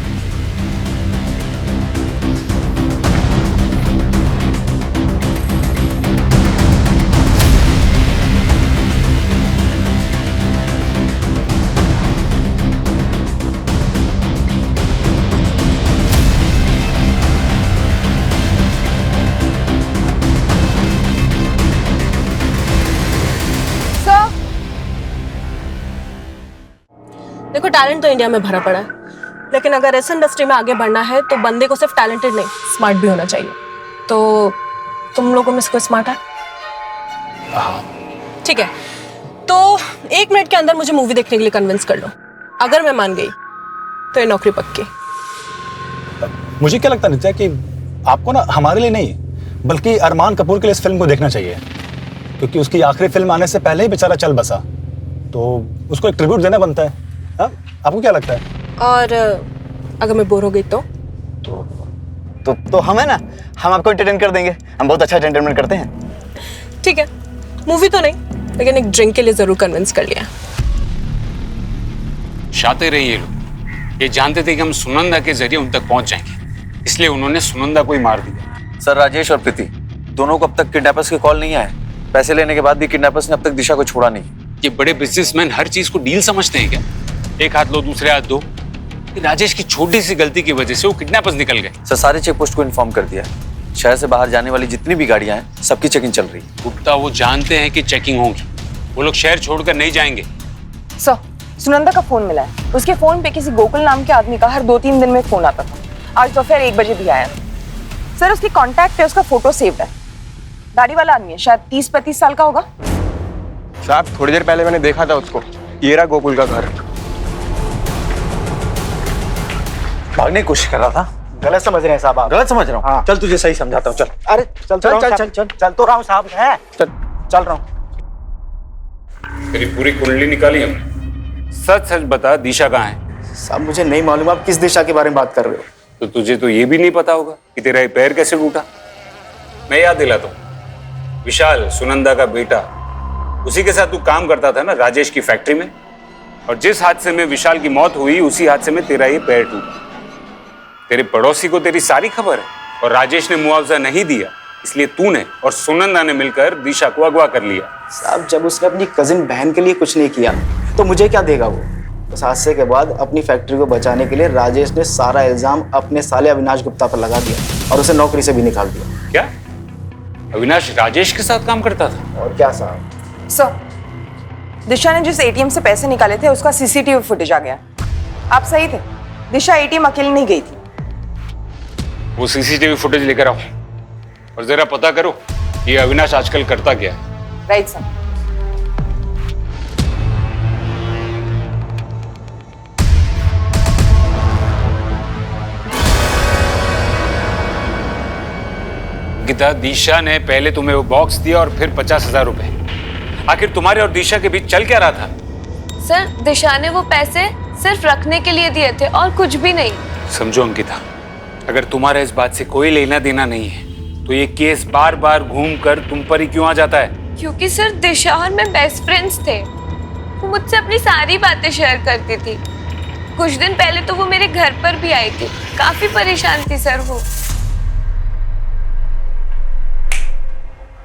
Speaker 16: देखो टैलेंट तो इंडिया में भरा पड़ा है, लेकिन अगर इस इंडस्ट्री में आगे बढ़ना है तो बंदे को सिर्फ टैलेंटेड नहीं स्मार्ट भी होना चाहिए। तो तुम लोगों में से कोई स्मार्ट है? ठीक है, तो 1 मिनट के अंदर मुझे मूवी देखने के लिए कन्विंस कर लो। अगर मैं मान गई तो ये नौकरी पक्की।
Speaker 17: मुझे क्या लगता है नित्या कि आपको ना हमारे लिए नहीं बल्कि अरमान कपूर के लिए इस फिल्म को देखना चाहिए, क्योंकि उसकी आखिरी फिल्म आने से पहले ही बेचारा चल बसा, तो उसको एक ट्रिब्यूट देना बनता है। हा? आपको क्या लगता है? और अगर मैं बोर हो गई
Speaker 7: तो हम है ना, हम आपको एंटरटेन कर देंगे। हम बहुत अच्छा एंटरटेनमेंट करते हैं।
Speaker 16: ठीक है, मूवी तो नहीं लेकिन एक ड्रिंक के लिए जरूर कन्विंस कर लिया।
Speaker 6: शातिर रहे ये लोग, ये जानते थे कि हम सुनंदा के जरिए उन तक पहुंच जाएंगे, इसलिए उन्होंने सुनंदा को ही मार दिया।
Speaker 7: सर, राजेश और प्रीति दोनों को अब तक किडनैपर्स की कॉल नहीं आए। पैसे लेने के बाद भी किडनैपर्स ने अब तक दिशा को छोड़ा नहीं।
Speaker 6: ये बड़े बिजनेसमैन हर चीज को डील समझते हैं क्या? एक हाथ लो दूसरे हाथ दो। राजेश की छोटी सी गलती की वजह से वो किडनैपर्स निकल गए।
Speaker 7: सर, सारे चेक पोस्ट को इन्फॉर्म कर दिया है। शहर से बाहर जाने वाली जितनी भी गाड़ियां हैं सबकी चेकिंग चल रही है।
Speaker 6: गुप्ता, वो जानते हैं कि चेकिंग होगी, वो लोग शहर छोड़कर नहीं जाएंगे।
Speaker 8: सर, सुनंदा का फोन मिला है। उसके फोन पे किसी गोकुल नाम के आदमी का हर 2-3 दिन में फोन आता था। आज दोपहर 1 बजे भी आया। सर, उसकी कॉन्टैक्ट पे उसका फोटो सेव्ड है। दाढ़ी वाला आदमी है, शायद 30-35 साल का होगा।
Speaker 14: साहब, थोड़ी देर पहले मैंने देखा था उसको। ये रहा गोकुल का घर।
Speaker 7: भागने की कोशिश कर रहा था।
Speaker 14: गलत समझ रहे हैं साहब आप।
Speaker 7: गलत समझ रहा हूँ?
Speaker 14: हाँ।
Speaker 7: चल तुझे सही समझाता हूँ। चल।
Speaker 14: अरे चल चल तो रहा हूँ साहब। है चल रहा हूँ।
Speaker 6: तेरी पूरी कुंडली निकाली हमने। सच सच बता, दिशा कहाँ है?
Speaker 14: साहब, मुझे नहीं मालूम आप किस दिशा के बारे में बात कर रहे हो।
Speaker 6: तो तुझे तो ये भी नहीं पता होगा कि तेरा ये पैर कैसे टूटा। मैं याद दिलाता हूँ, विशाल सुनंदा का बेटा, उसी के साथ तू काम करता था ना राजेश की फैक्ट्री में, और जिस हादसे में विशाल की मौत हुई उसी हादसे में तेरा ये पैर टूटा। तेरे पड़ोसी को तेरी सारी खबर है, और राजेश ने मुआवजा नहीं दिया, इसलिए तूने और सुनंदा ने मिलकर दिशा को अगवा कर लिया।
Speaker 14: साहब, जब उसने अपनी कजिन बहन के लिए कुछ नहीं किया तो मुझे क्या देगा वो? उस हादसे के बाद अपनी फैक्ट्री को बचाने के लिए राजेश ने सारा इल्जाम अपने साले अविनाश गुप्ता पर लगा दिया और उसे नौकरी से भी निकाल दिया।
Speaker 6: क्या अविनाश राजेश के साथ काम करता था?
Speaker 14: और क्या साहब?
Speaker 8: सर, दिशा ने जिस एटीएम से पैसे निकाले थे उसका सीसीटीवी फुटेज आ गया। आप सही थे, दिशा एटीएम अकेली नहीं गई थी।
Speaker 6: वो सीसीटीवी फुटेज लेकर आओ और जरा पता करो ये अविनाश आजकल करता क्या है।
Speaker 8: Right sir.
Speaker 6: गीता, दिशा ने पहले तुम्हें वो बॉक्स दिया और फिर 50,000 रुपए। आखिर तुम्हारे और दिशा के बीच चल क्या रहा था?
Speaker 11: सर, दिशा ने वो पैसे सिर्फ रखने के लिए दिए थे और कुछ भी नहीं।
Speaker 6: समझो अंकिता, अगर तुम्हारा इस बात से कोई लेना देना नहीं है तो ये केस बार बार घूमकर तुम पर ही क्यों आ जाता है?
Speaker 11: क्योंकि सर दिशा और मैं बेस्ट फ्रेंड्स थे। वो मुझसे अपनी सारी बातें शेयर करती थी। कुछ दिन पहले तो वो मेरे घर पर भी आई थी। काफी परेशान थी सर वो।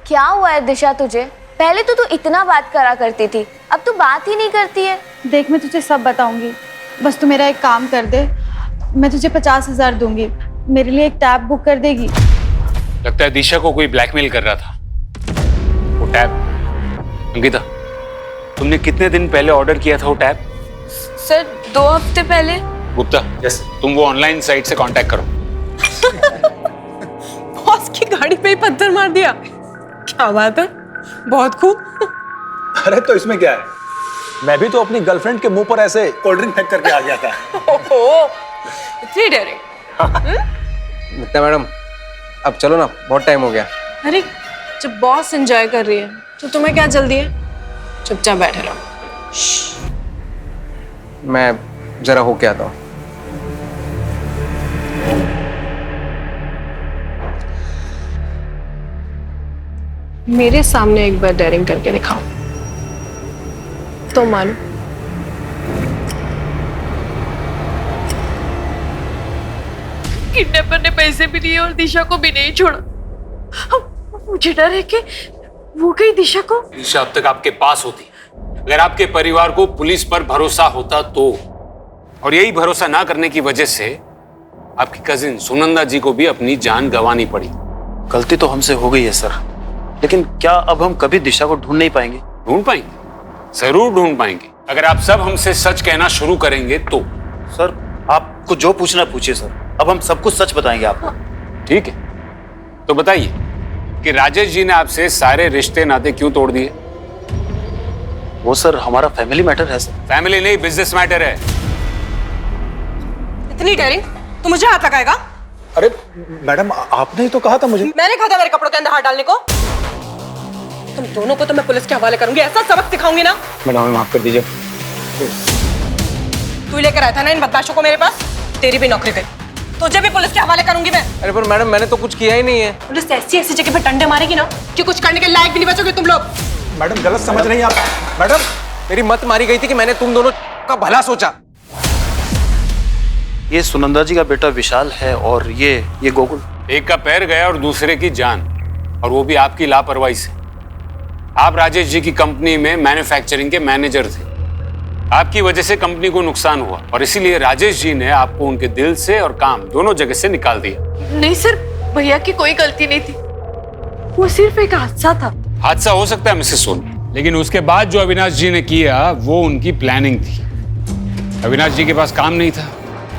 Speaker 18: क्या हुआ है दिशा तुझे? पहले तो तू इतना बात करा करती थी, अब तू बात ही नहीं करती है।
Speaker 2: देख, मैं तुझे सब बताऊंगी, बस तू मेरा एक काम कर दे। मैं तुझे 50,000 दूंगी, मेरे लिए एक टैब बुक कर देगी?
Speaker 6: लगता है दिशा को कोई ब्लैकमेल कर रहा था। वो टैब, अंकिता, तुमने कितने दिन पहले ऑर्डर किया था वो टैब?
Speaker 11: सर, 2 हफ्ते पहले।
Speaker 6: गुप्ता, तुम वो ऑनलाइन साइट से कांटेक्ट करो।
Speaker 16: बॉस की गाड़ी पे ही पत्थर मार दिया। क्या बात है, बहुत खूब।
Speaker 17: अरे तो इसमें क्या है, मैं भी तो अपनी गर्लफ्रेंड के मुंह पर ऐसे कोल्ड ड्रिंक फेंक करके आ गया था।
Speaker 16: ओहो, इतनी डरे।
Speaker 14: मित्ता मैडम, अब चलो ना, बहुत टाइम हो गया।
Speaker 16: अरे, जब बॉस एंजॉय कर रही है तो तुम्हें क्या जल्दी है? चुपचाप बैठे रहो।
Speaker 14: मैं जरा होके आता हूँ।
Speaker 16: मेरे सामने एक बार डेयरिंग करके दिखाओ तो मानो।
Speaker 1: किडनैपर ने पैसे भी दिए और दिशा को भी नहीं छोड़ा। मुझे डर है कि वो कहीं दिशा को।
Speaker 6: दिशा अब तक आपके पास होती, अगर आपके परिवार को पुलिस पर भरोसा होता तो, और यही भरोसा ना करने की वजह से आपकी कजिन सुनंदा जी को भी अपनी जान गंवानी पड़ी।
Speaker 13: गलती तो हमसे हो गई है सर, लेकिन क्या अब हम कभी दिशा को ढूंढ नहीं पाएंगे?
Speaker 6: ढूंढ पाएंगे, जरूर ढूंढ पाएंगे। अगर आप सब हमसे सच कहना शुरू करेंगे तो।
Speaker 13: सर आपको जो पूछना पूछिए सर, अब हम सब कुछ सच बताएंगे आपको।
Speaker 6: ठीक है, तो बताइए कि राजेश जी ने आपसे सारे रिश्ते नाते क्यों तोड़ दिए?
Speaker 13: वो सर हमारा फैमिली मैटर है सर।
Speaker 6: फैमिली नहीं, बिजनेस मैटर है।
Speaker 9: इतनी डेयरिंग तो मुझे हाथ लगाएगा?
Speaker 17: अरे मैडम, आपने ही तो कहा था मुझे।
Speaker 9: मैंने कहा था मेरे कपड़ों के अंदर हाथ डालने को? तुम दोनों को तो मैं पुलिस के हवाले करूंगी, ऐसा सबक सिखाऊंगी ना।
Speaker 17: मैडम हमें माफ कर दीजिए।
Speaker 9: तू लेकर आया था ना इन बदमाशों को मेरे पास, तेरी भी नौकरी गई। तुझे भी पुलिस के हवाले करूंगी मैं।
Speaker 19: अरे पर मैडम मैंने तो कुछ किया ही नहीं है।
Speaker 9: पुलिस ऐसी ऐसी जगह पे डंडे मारेगी ना कि कुछ करने के लायक भी नहीं बचोगे तुम लोग।
Speaker 17: मैडम गलत समझ रही हैं आप। मैडम
Speaker 19: मेरी मत मारी गई थी कि मैंने तुम दोनों का भला सोचा।
Speaker 13: ये सुनंदा जी का बेटा विशाल है और ये गोकुल।
Speaker 6: एक का पैर गया और दूसरे की जान, और वो भी आपकी लापरवाही से। आप राजेश जी की कंपनी में मैन्युफैक्चरिंग के मैनेजर थे। आपकी वजह से कंपनी को नुकसान हुआ और इसीलिए राजेश जी ने आपको उनके दिल से और काम दोनों जगह से निकाल दिया।
Speaker 1: नहीं सर, भैया की कोई गलती नहीं थी, वो सिर्फ एक हादसा था।
Speaker 6: हादसा हो सकता है मिसेस सोनी, लेकिन उसके बाद जो अविनाश जी ने किया वो उनकी प्लानिंग थी। अविनाश जी के पास काम नहीं था,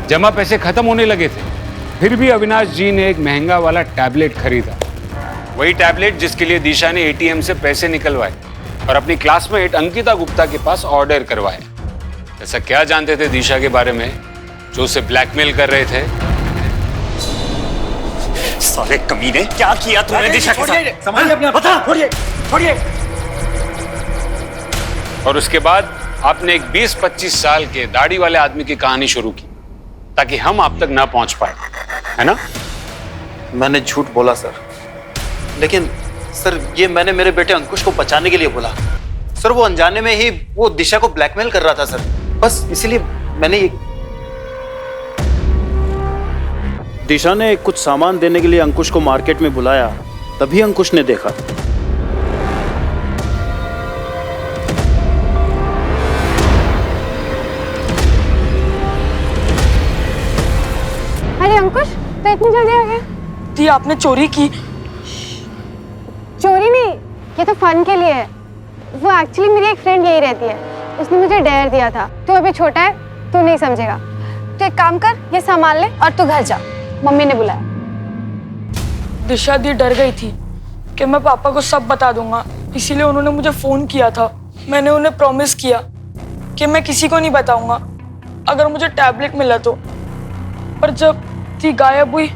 Speaker 6: जमा पैसे खत्म होने लगे थे, फिर भी अविनाश जी ने एक महंगा वाला टैबलेट खरीदा। वही टैबलेट जिसके लिए दिशा ने एटीएम से पैसे निकलवाए और अपनी क्लासमेट अंकिता गुप्ता के पास ऑर्डर करवाए। ऐसा क्या जानते थे दिशा के बारे में जो उसे ब्लैकमेल कर रहे थे?
Speaker 4: साले कमीने, क्या किया तूने दिशा के साथ?
Speaker 10: समझिए अपने आप। बता, छोड़िए छोड़िए।
Speaker 6: और उसके बाद आपने एक 20-25 साल के दाढ़ी वाले आदमी की कहानी शुरू की ताकि हम आप तक ना पहुंच पाए, है ना?
Speaker 13: मैंने झूठ बोला सर, लेकिन सर ये मैंने मेरे बेटे अंकुश को बचाने के लिए बोला सर। वो अनजाने में ही वो दिशा को ब्लैकमेल कर रहा था सर, बस इसीलिए मैंने ये। दिशा ने कुछ सामान देने के लिए अंकुश को मार्केट में बुलाया, तभी अंकुश ने देखा।
Speaker 2: अरे अंकुश, तो इतनी जल्दी आ गया?
Speaker 16: दी आपने चोरी की?
Speaker 2: चोरी नहीं, ये तो फन के लिए है। वो एक्चुअली मेरी एक फ्रेंड यही रहती है, उसने मुझे डेयर दिया था। तू अभी छोटा है, तू नहीं समझेगा। तो एक काम कर, ये सामान ले और तू घर जा, मम्मी ने बुलाया।
Speaker 16: दिशा दी डर गई थी कि मैं पापा को सब बता दूंगा, इसीलिए उन्होंने मुझे फोन किया था। मैंने उन्हें प्रॉमिस किया कि मैं किसी को नहीं बताऊंगा अगर मुझे टैबलेट मिला तो। पर जब दी गायब हुई,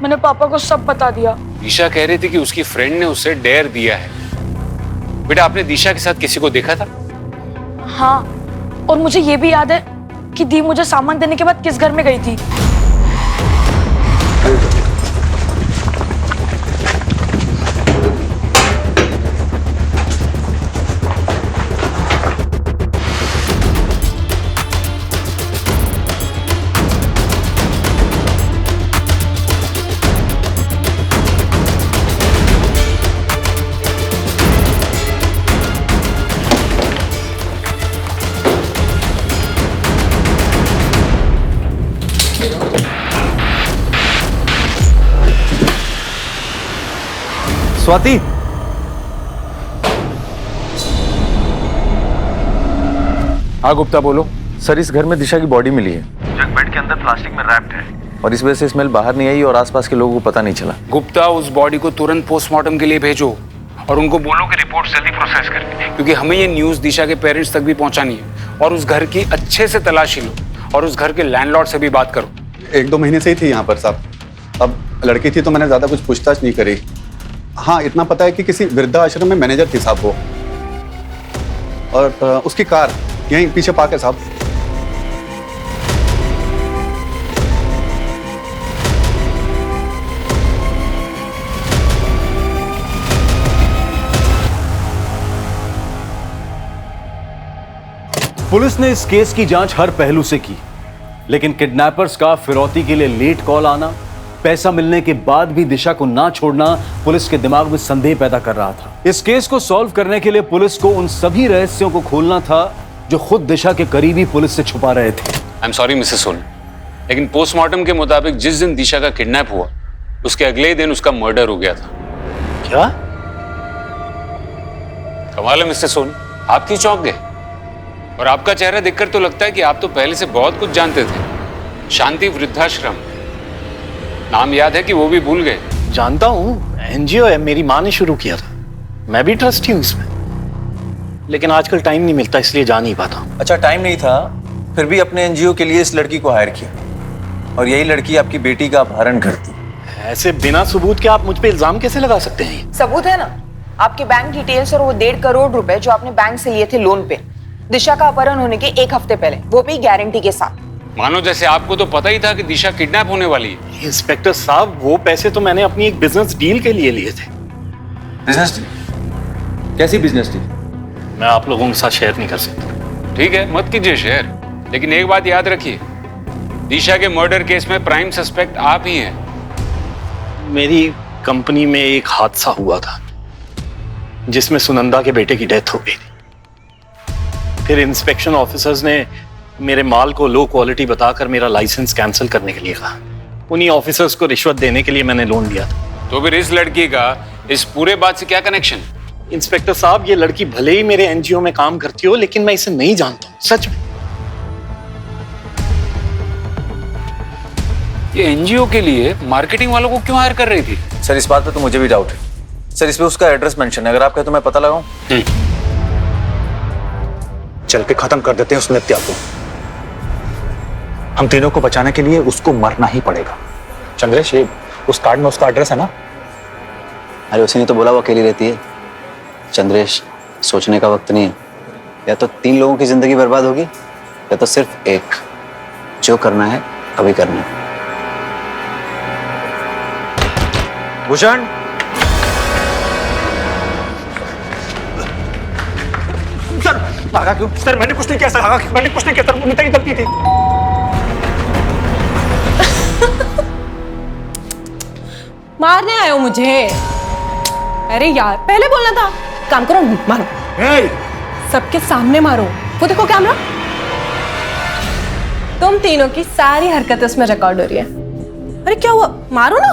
Speaker 16: मैंने पापा को सब बता दिया।
Speaker 6: दिशा कह रही थी कि उसकी फ्रेंड ने उसे डेयर दिया है। बेटा, आपने दिशा के साथ किसी को देखा था?
Speaker 16: हाँ, और मुझे ये भी याद है कि दी मुझे सामान देने के बाद किस घर में गई थी।
Speaker 7: स्वाति,
Speaker 3: हाँ गुप्ता बोलो।
Speaker 7: सर इस घर में दिशा की बॉडी मिली है,
Speaker 13: जग बेड के अंदर प्लास्टिक में रैप्ड है,
Speaker 7: और इस वजह से स्मेल बाहर नहीं आई और आसपास के लोगों को पता नहीं चला।
Speaker 6: गुप्ता, उस बॉडी को तुरंत पोस्टमार्टम के लिए भेजो और उनको बोलो कि रिपोर्ट जल्दी प्रोसेस करें, क्योंकि हमें ये न्यूज़ दिशा के पेरेंट्स तक भी पहुंचानी है। और उस घर की अच्छे से तलाशी लो और उस घर के लैंडलॉर्ड से भी बात करो।
Speaker 17: 1-2 महीने से ही थी यहाँ पर साहब। अब लड़की थी तो मैंने ज़्यादा कुछ पूछताछ नहीं करी। हाँ, इतना पता है कि किसी वृद्धाश्रम में मैनेजर थी साहब वो, और उसकी कार यहीं पीछे पार्क है साहब।
Speaker 12: पुलिस ने इस केस की जांच हर पहलू से की, लेकिन किडनैपर्स का फिरौती के लिए लेट कॉल आना, पैसा मिलने के बाद भी दिशा को ना छोड़ना पुलिस के दिमाग में संदेह पैदा कर रहा था। इस केस को सॉल्व करने के लिए पुलिस को उन सभी रहस्यों को खोलना था जो खुद दिशा के करीबी पुलिस से छुपा रहे थे।
Speaker 6: I am sorry Mrs Soni, लेकिन पोस्टमार्टम के मुताबिक जिस दिन दिशा का किडनैप हुआ उसके अगले ही दिन उसका मर्डर हो गया था।
Speaker 13: क्या?
Speaker 6: कमाल है मिस्टर सोनी, आप क्यों चौंक गए? और आपका चेहरा देखकर तो लगता है कि आप तो पहले से बहुत कुछ जानते थे। शांति वृद्धाश्रम, नाम याद है कि वो भी भूल गए?
Speaker 4: जानता हूँ, एनजीओ है, मेरी माँ ने शुरू किया था, मैं भी ट्रस्टी हूँ इसमें, लेकिन आजकल टाइम नहीं मिलता इसलिए जा नहीं पाता।
Speaker 7: अच्छा, टाइम नहीं था, फिर भी अपने एनजीओ के लिए इस लड़की को हायर किया, और यही लड़की आपकी बेटी का अपहरण करती।
Speaker 4: ऐसे बिना सबूत के आप मुझ पे इल्जाम कैसे लगा सकते हैं?
Speaker 8: सबूत है ना, आपके बैंक डिटेल्स और वो 1.5 करोड़ रुपए जो आपने बैंक से लिए थे लोन पे, दिशा का अपहरण होने के 1 हफ्ते पहले, वो भी गारंटी के साथ।
Speaker 6: मानो जैसे आपको तो पता ही था कि दिशा किडनैप होने वाली है।
Speaker 4: इंस्पेक्टर साहब, वो पैसे तो मैंने अपनी एक बिजनेस डील के लिए लिए थे।
Speaker 7: Business deal? कैसी बिजनेस डील?
Speaker 4: मैं आप लोगों के साथ शेयर नहीं कर सकता।
Speaker 6: ठीक है, मत कीजिए शेयर, लेकिन एक बात याद रखिए, दिशा के मर्डर केस में प्राइम सस्पेक्ट आप ही हैं।
Speaker 4: मेरी कंपनी में एक हादसा हुआ था जिसमें सुनंदा के बेटे की डेथ हो गई थी। फिर इंस्पेक्शन ऑफिसर्स ने मेरे माल को लो क्वालिटी बताकर मेरा लाइसेंस कैंसिल करने के लिए कहा। उन्हीं ऑफिसर्स को रिश्वत देने के लिए मैंने लोन लिया था।
Speaker 6: तो फिर इस लड़की का इस पूरे बात से क्या कनेक्शन?
Speaker 4: इंस्पेक्टर साहब, ये लड़की भले ही मेरे एनजीओ में काम करती हो, लेकिन मैं इसे नहीं जानता हूं, सच में।
Speaker 6: ये एनजीओ के लिए मार्केटिंग वालों को क्यों हायर कर रही थी?
Speaker 7: सर, इस बात पे तो मुझे भी डाउट है। सर, इसमें उसका एड्रेस मेंशन है, अगर आप कहें तो मैं पता लगाऊं।
Speaker 17: चल के खत्म कर देते हैं उस नित्या को। हम तीनों को बचाने के लिए उसको मरना ही पड़ेगा। चंद्रेश, ये उस कार्ड में उसका एड्रेस है ना?
Speaker 13: अरे उसी ने तो बोला वो अकेली रहती है। चंद्रेश, सोचने का वक्त नहीं है। या तो 3 लोगों की जिंदगी बर्बाद होगी, या तो सिर्फ एक। जो करना है अभी करना है।
Speaker 7: भूषण,
Speaker 17: सर भागा क्यों? सर मैंने कुछ नहीं किया, सर मैंने कुछ नहीं किया, सर नित्या की गलती थी।
Speaker 20: मारने आए हो मुझे? अरे यार, पहले बोलना था। काम करो, मारो। सबके सामने मारो। वो देखो कैमरा, तुम तीनों की सारी हरकतें उसमें रिकॉर्ड हो रही है। अरे क्या हुआ, मारो ना।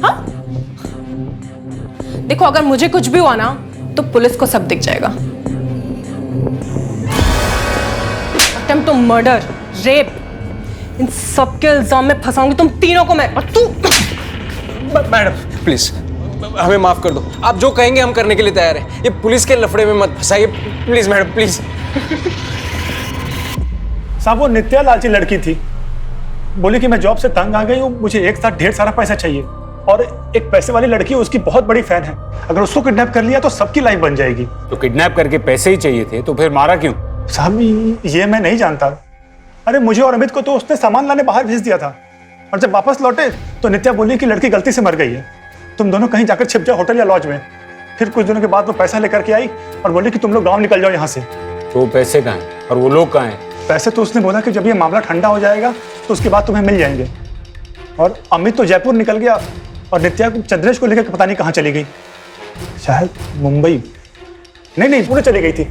Speaker 20: हाँ, देखो अगर मुझे कुछ भी हुआ ना तो पुलिस को सब दिख जाएगा। अटेम्प्ट टू मर्डर, रेप, इन सब के इल्जाम में फंसाऊंगी तुम तीनों को मैं। और तू
Speaker 19: मैडम प्लीज हमें माफ कर दो, आप जो कहेंगे हम करने के लिए तैयार हैं। ये पुलिस के लफड़े में मत फंसाइए प्लीज मैडम, प्लीज।
Speaker 17: साहब, वो नित्या लालची लड़की थी, बोली कि मैं जॉब से तंग आ गई हूँ, मुझे एक साथ ढेर सारा पैसा चाहिए, और एक पैसे वाली लड़की उसकी बहुत बड़ी फैन है, अगर उसको किडनैप कर लिया तो सबकी लाइफ बन जाएगी।
Speaker 6: तो किडनैप करके पैसे ही चाहिए थे, तो फिर मारा क्यों?
Speaker 17: साहब, ये मैं नहीं जानता। अरे मुझे और अमित को तो उसने सामान लाने बाहर भेज दिया था, और जब वापस लौटे तो नित्या बोली कि लड़की गलती से मर गई है, तुम दोनों कहीं जाकर छिप जाओ होटल या लॉज में। फिर कुछ दिनों के बाद वो पैसा लेकर के आई और बोली कि तुम लोग गांव निकल जाओ यहाँ से।
Speaker 6: तो पैसे कहाँ हैं और वो लोग कहाँ हैं?
Speaker 17: पैसे तो उसने बोला कि जब ये मामला ठंडा हो जाएगा तो उसके बाद तुम्हें मिल जाएंगे। और अमित तो जयपुर निकल गया, और नित्या चंद्रेश को लेकर पता नहीं कहाँ चली गई, शायद मुंबई, नहीं पुणे चली गई थी।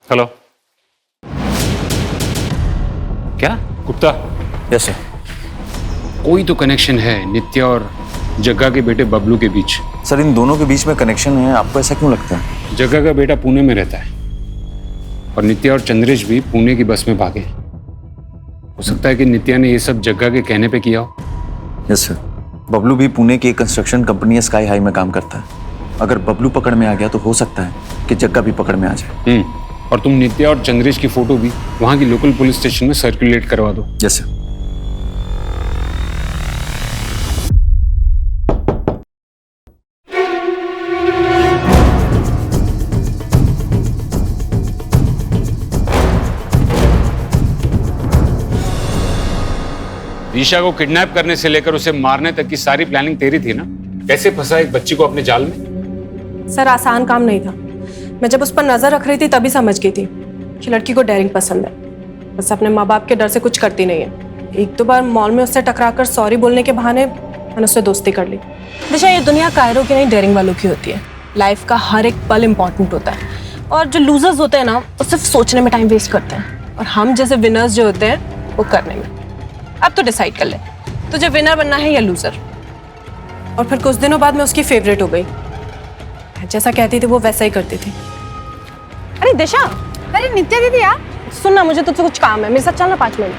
Speaker 6: हेलो, क्या गुप्ता?
Speaker 7: Yes sir.
Speaker 6: कोई तो कनेक्शन है नित्या और जग्गा के बेटे बबलू के बीच।
Speaker 7: सर, इन दोनों के बीच में कनेक्शन है, आपको ऐसा क्यों लगता है?
Speaker 6: जग्गा का बेटा पुणे में रहता है और नित्या और चंद्रेश भी पुणे की बस में भागे। हो सकता है कि नित्या ने ये सब जग्गा के कहने पे किया हो।
Speaker 7: Yes sir. बबलू भी पुणे की एक कंस्ट्रक्शन कंपनी स्काई हाई में काम करता है। अगर बबलू पकड़ में आ गया तो हो सकता है कि जग्गा भी पकड़ में आ जाए।
Speaker 6: और तुम नित्या और चंद्रेश की फोटो भी वहां की लोकल पुलिस स्टेशन में सर्कुलेट करवा दो।
Speaker 7: Yes sir.
Speaker 6: दिशा को किडनैप करने से लेकर उसे मारने तक की सारी प्लानिंग तेरी थी ना? कैसे फंसा एक बच्ची को अपने जाल में?
Speaker 20: सर, आसान काम नहीं था। मैं जब उस पर नजर रख रही थी तभी समझ गई थी कि लड़की को डेयरिंग पसंद है, बस अपने माँ बाप के डर से कुछ करती नहीं है। 1-2 बार मॉल में उससे टकराकर सॉरी बोलने के बहाने मैंने उससे दोस्ती कर ली। दिशा, ये दुनिया कायरों की नहीं डेयरिंग वालों की होती है। लाइफ का हर एक पल इम्पोर्टेंट होता है, और जो लूजर्स होते हैं ना वो सिर्फ सोचने में टाइम वेस्ट करते हैं, और हम जैसे विनर्स जो होते हैं वो करने में। अब तो डिसाइड कर ले, तुझे विनर बनना है या लूजर? और फिर कुछ दिनों बाद मैं उसकी फेवरेट हो गई। जैसा कहती थी वो वैसा ही करती थी।
Speaker 2: अरे दिशा, अरे नित्या दीदी यार,
Speaker 20: सुनना, मुझे तुझसे कुछ काम है, मेरे साथ चलना 5 मिनट।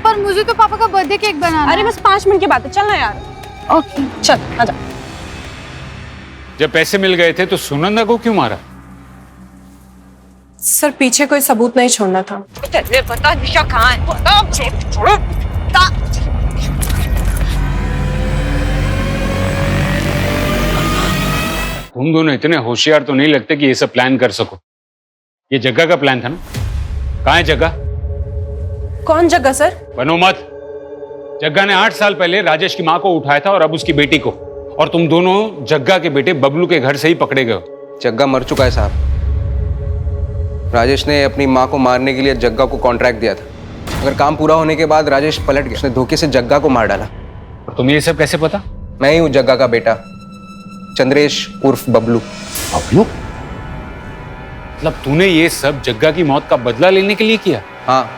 Speaker 2: पर मुझे तो पापा का बर्थडे केक बनाना।
Speaker 20: अरे बस 5 मिनट की बात है, चलना यार।
Speaker 2: ओके
Speaker 20: चल आजा।
Speaker 6: जब पैसे मिल गए थे तो सुनंदा को क्यों मारा?
Speaker 20: सर पीछे कोई सबूत नहीं छोड़ना था।
Speaker 9: बता दिशा कहाँ है? छोड़ो।
Speaker 6: तुम दोनों इतने होशियार तो नहीं लगते कि ये सब प्लान कर सको। ये जग्गा का प्लान था ना? कहाँ है जग्गा?
Speaker 20: कौन जग्गा सर?
Speaker 6: बनो मत। जग्गा ने 8 साल पहले राजेश की माँ को उठाया था और अब उसकी बेटी को, और तुम दोनों जग्गा के बेटे बबलू के घर से ही पकड़े गए हो।
Speaker 19: जग्गा मर चुका है साहब। राजेश ने अपनी माँ को मारने के लिए जग्गा को कॉन्ट्रैक्ट दिया था, मगर काम पूरा होने के बाद राजेश पलट गया। उसने धोखे से जग्गा को मार डाला।
Speaker 6: और तुम्हें ये सब कैसे पता?
Speaker 19: मैं ही हूँ जग्गा का बेटा, चंद्रेश उर्फ बबलू।
Speaker 6: बबलू? मतलब तूने ये सब जग्गा की मौत का बदला लेने के लिए किया?
Speaker 19: हाँ,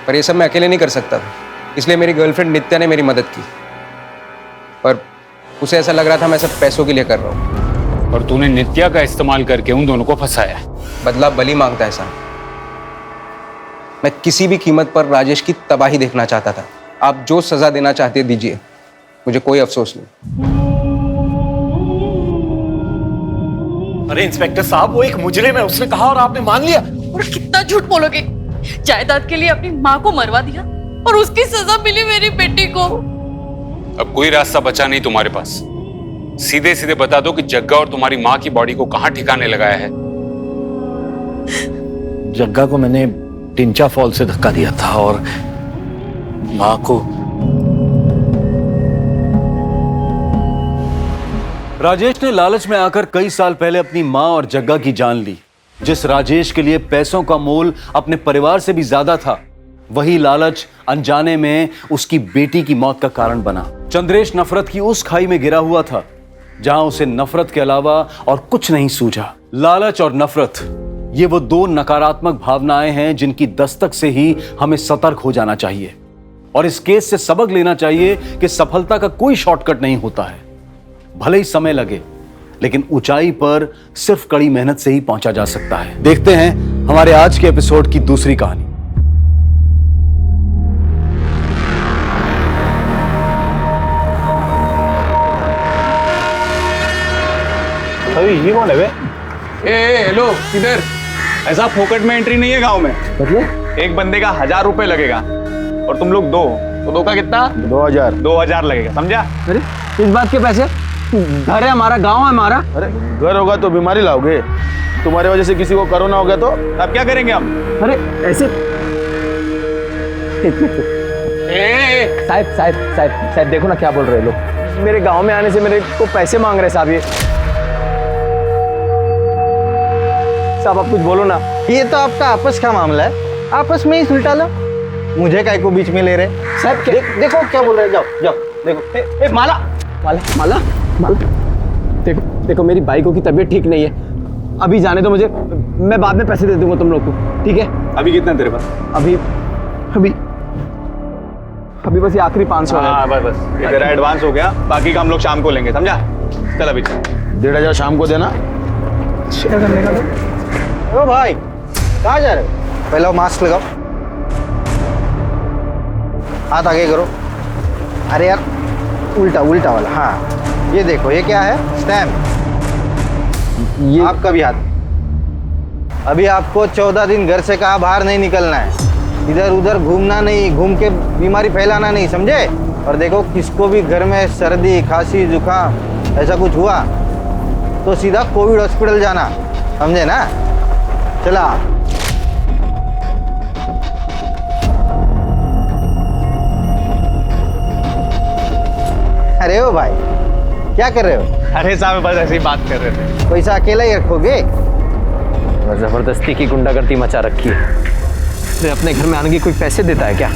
Speaker 19: पर ये सब मैं अकेले नहीं कर सकता, इसलिए मेरी गर्लफ्रेंड नित्या ने मेरी मदद की। पर उसे ऐसा लग रहा था मैं सब पैसों के लिए कर रहा हूँ।
Speaker 6: और तूने नित्या का इस्तेमाल करके उन दोनों को फंसाया।
Speaker 19: बदला बलि मांगता है साहब। मैं किसी भी कीमत पर राजेश की तबाही देखना चाहता था। आप जो सजा देना चाहते दीजिए, मुझे कोई अफसोस नहीं।
Speaker 4: अरे इंस्पेक्टर साहब, वो एक मुजरिम है, उसने कहा और आपने मान लिया।
Speaker 1: और कितना झूठ बोलोगे? जायदाद के लिए अपनी माँ को मरवा दिया और उसकी सजा मिली मेरी बेटी को।
Speaker 6: अब कोई रास्ता बचा नहीं तुम्हारे पास। सीधे सीधे बता दो कि जग्गा और तुम्हारी माँ की बॉडी को कहाँ ठिकाने लगाया है।
Speaker 4: जग्गा को मैंने टिंचा फॉल से धक्का दिया था और माँ को।
Speaker 12: राजेश ने लालच में आकर कई साल पहले अपनी मां और जग्गा की जान ली। जिस राजेश के लिए पैसों का मोल अपने परिवार से भी ज्यादा था, वही लालच अनजाने में उसकी बेटी की मौत का कारण बना। चंद्रेश नफरत की उस खाई में गिरा हुआ था जहां उसे नफरत के अलावा और कुछ नहीं सूझा। लालच और नफरत, ये वो दो नकारात्मक भावनाएं हैं जिनकी दस्तक से ही हमें सतर्क हो जाना चाहिए और इस केस से सबक लेना चाहिए कि सफलता का कोई शॉर्टकट नहीं होता है। भले ही समय लगे, लेकिन ऊंचाई पर सिर्फ कड़ी मेहनत से ही पहुंचा जा सकता है। देखते हैं हमारे आज के एपिसोड की दूसरी कहानी।
Speaker 17: अरे ये कौन है बे? हेलो, किधर? ऐसा फोकट में एंट्री नहीं है गांव में। मतलब एक बंदे का 1000 रुपए लगेगा और तुम लोग 2, तो 2 का कितना? 2000 लगेगा, समझा?
Speaker 10: अरे इस बात के पैसे? घर है हमारा, गांव है हमारा।
Speaker 17: अरे घर होगा तो बीमारी लाओगे। तुम्हारे वजह से किसी को कोरोना हो गया तो अब क्या करेंगे हम?
Speaker 10: अरे ऐसे साहब देखो ना क्या बोल रहे लोग। मेरे गांव में आने से मेरे को पैसे मांग रहे साहब। ये साहब आप कुछ बोलो ना।
Speaker 14: ये तो आपका आपस का मामला है, आपस में ही सुलटा लो। मुझे काय को बीच में ले रहे साहब? देखो क्या बोल रहे हैं। जाओ देखो।
Speaker 10: माला माला माला माला, देखो मेरी बाइकों की तबीयत ठीक नहीं है, अभी जाने दो मुझे, मैं बाद में पैसे दे दूंगा तुम लोग को, ठीक है?
Speaker 17: अभी कितना तेरे पास?
Speaker 10: अभी बस ये आखिरी 500 है।
Speaker 17: हाँ बस ये तेरा एडवांस हो गया, बाकी का हम लोग शाम को लेंगे, समझा? चल अभी 1500 शाम को देना।
Speaker 10: शेयर करने का तो।
Speaker 14: ओ भाई कहाँ जा रहे हो? पहले वो मास्क लगाओ, हाथ आगे करो। अरे यार उल्टा वाला। हाँ ये देखो, ये क्या है? स्टैम्प। ये आपका भी हाथ। अभी आपको 14 दिन घर से कहा बाहर नहीं निकलना है, इधर उधर घूमना नहीं, घूम के बीमारी फैलाना नहीं, समझे? और देखो किसको भी घर में सर्दी खांसी जुकाम ऐसा कुछ हुआ तो सीधा कोविड हॉस्पिटल जाना, समझे ना? चला। अरे ओ भाई क्या कर रहे हो?
Speaker 17: अरे साहब बस ऐसे ही बात कर रहे थे।
Speaker 14: पैसा अकेला ही रखोगे?
Speaker 10: जबरदस्ती की गुंडागर्दी मचा रखी है। अरे अपने घर में आने की कोई पैसे देता है क्या?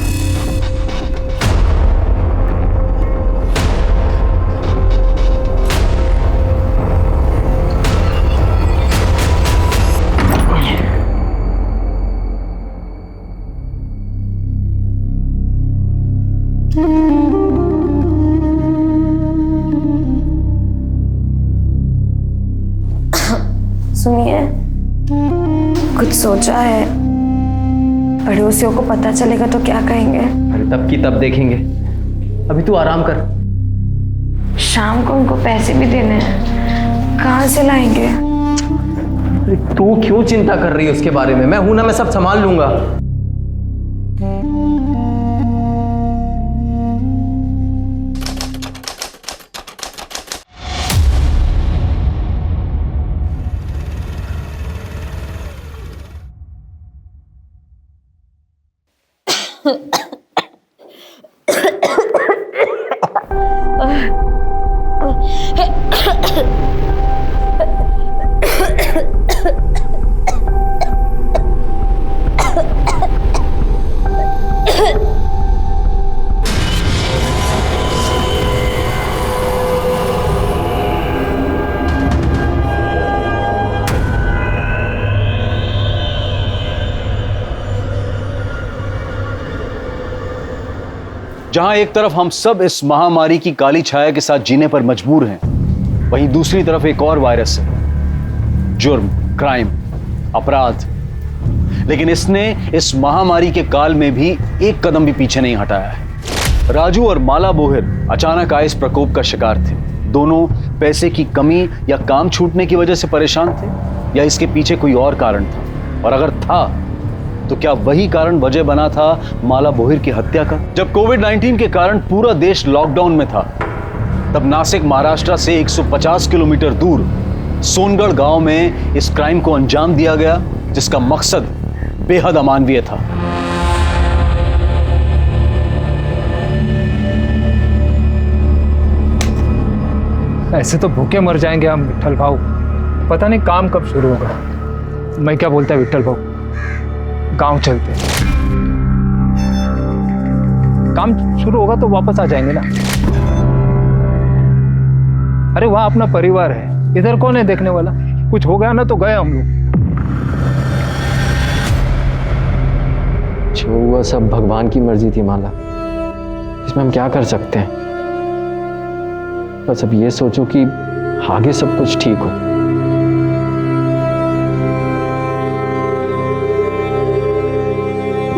Speaker 18: सुनी है? कुछ सोचा है? पड़ोसियों को पता चलेगा तो क्या कहेंगे?
Speaker 19: अरे तब की तब देखेंगे, अभी तू आराम कर।
Speaker 18: शाम को उनको पैसे भी देने हैं, कहाँ से लाएंगे?
Speaker 19: अरे तू क्यों चिंता कर रही है उसके बारे में? मैं हूं ना, मैं सब संभाल लूंगा।
Speaker 12: जहां एक तरफ हम सब इस महामारी की काली छाया के साथ जीने पर मजबूर हैं, वहीं दूसरी तरफ एक और वायरस है, जुर्म, क्राइम, अपराध। लेकिन इसने इस महामारी के काल में भी एक कदम भी पीछे नहीं हटाया है। राजू और माला बोहिर अचानक आए इस प्रकोप का शिकार थे। दोनों पैसे की कमी या काम छूटने की वजह से परेशान थे, या इसके पीछे कोई और कारण था? और अगर था तो क्या वही कारण वजह बना था माला बोहिर की हत्या का? जब कोविड-19 के कारण पूरा देश लॉकडाउन में था, तब नासिक महाराष्ट्र से 150 किलोमीटर दूर सोनगढ़ गांव में इस क्राइम को अंजाम दिया गया, जिसका मकसद बेहद अमानवीय था।
Speaker 3: ऐसे तो भूखे मर जाएंगे हम विट्ठल भाऊ, पता नहीं काम कब शुरू होगा। मैं क्या बोलता है विट्ठल भाऊ, गांव चलते हैं, काम शुरू होगा तो वापस आ जाएंगे ना। अरे वहां अपना परिवार है, इधर कौन है देखने वाला? कुछ हो गया ना तो गए हम लोग।
Speaker 19: जो हुआ सब भगवान की मर्जी थी माला, इसमें हम क्या कर सकते हैं? बस अब ये सोचो कि आगे सब कुछ ठीक हो।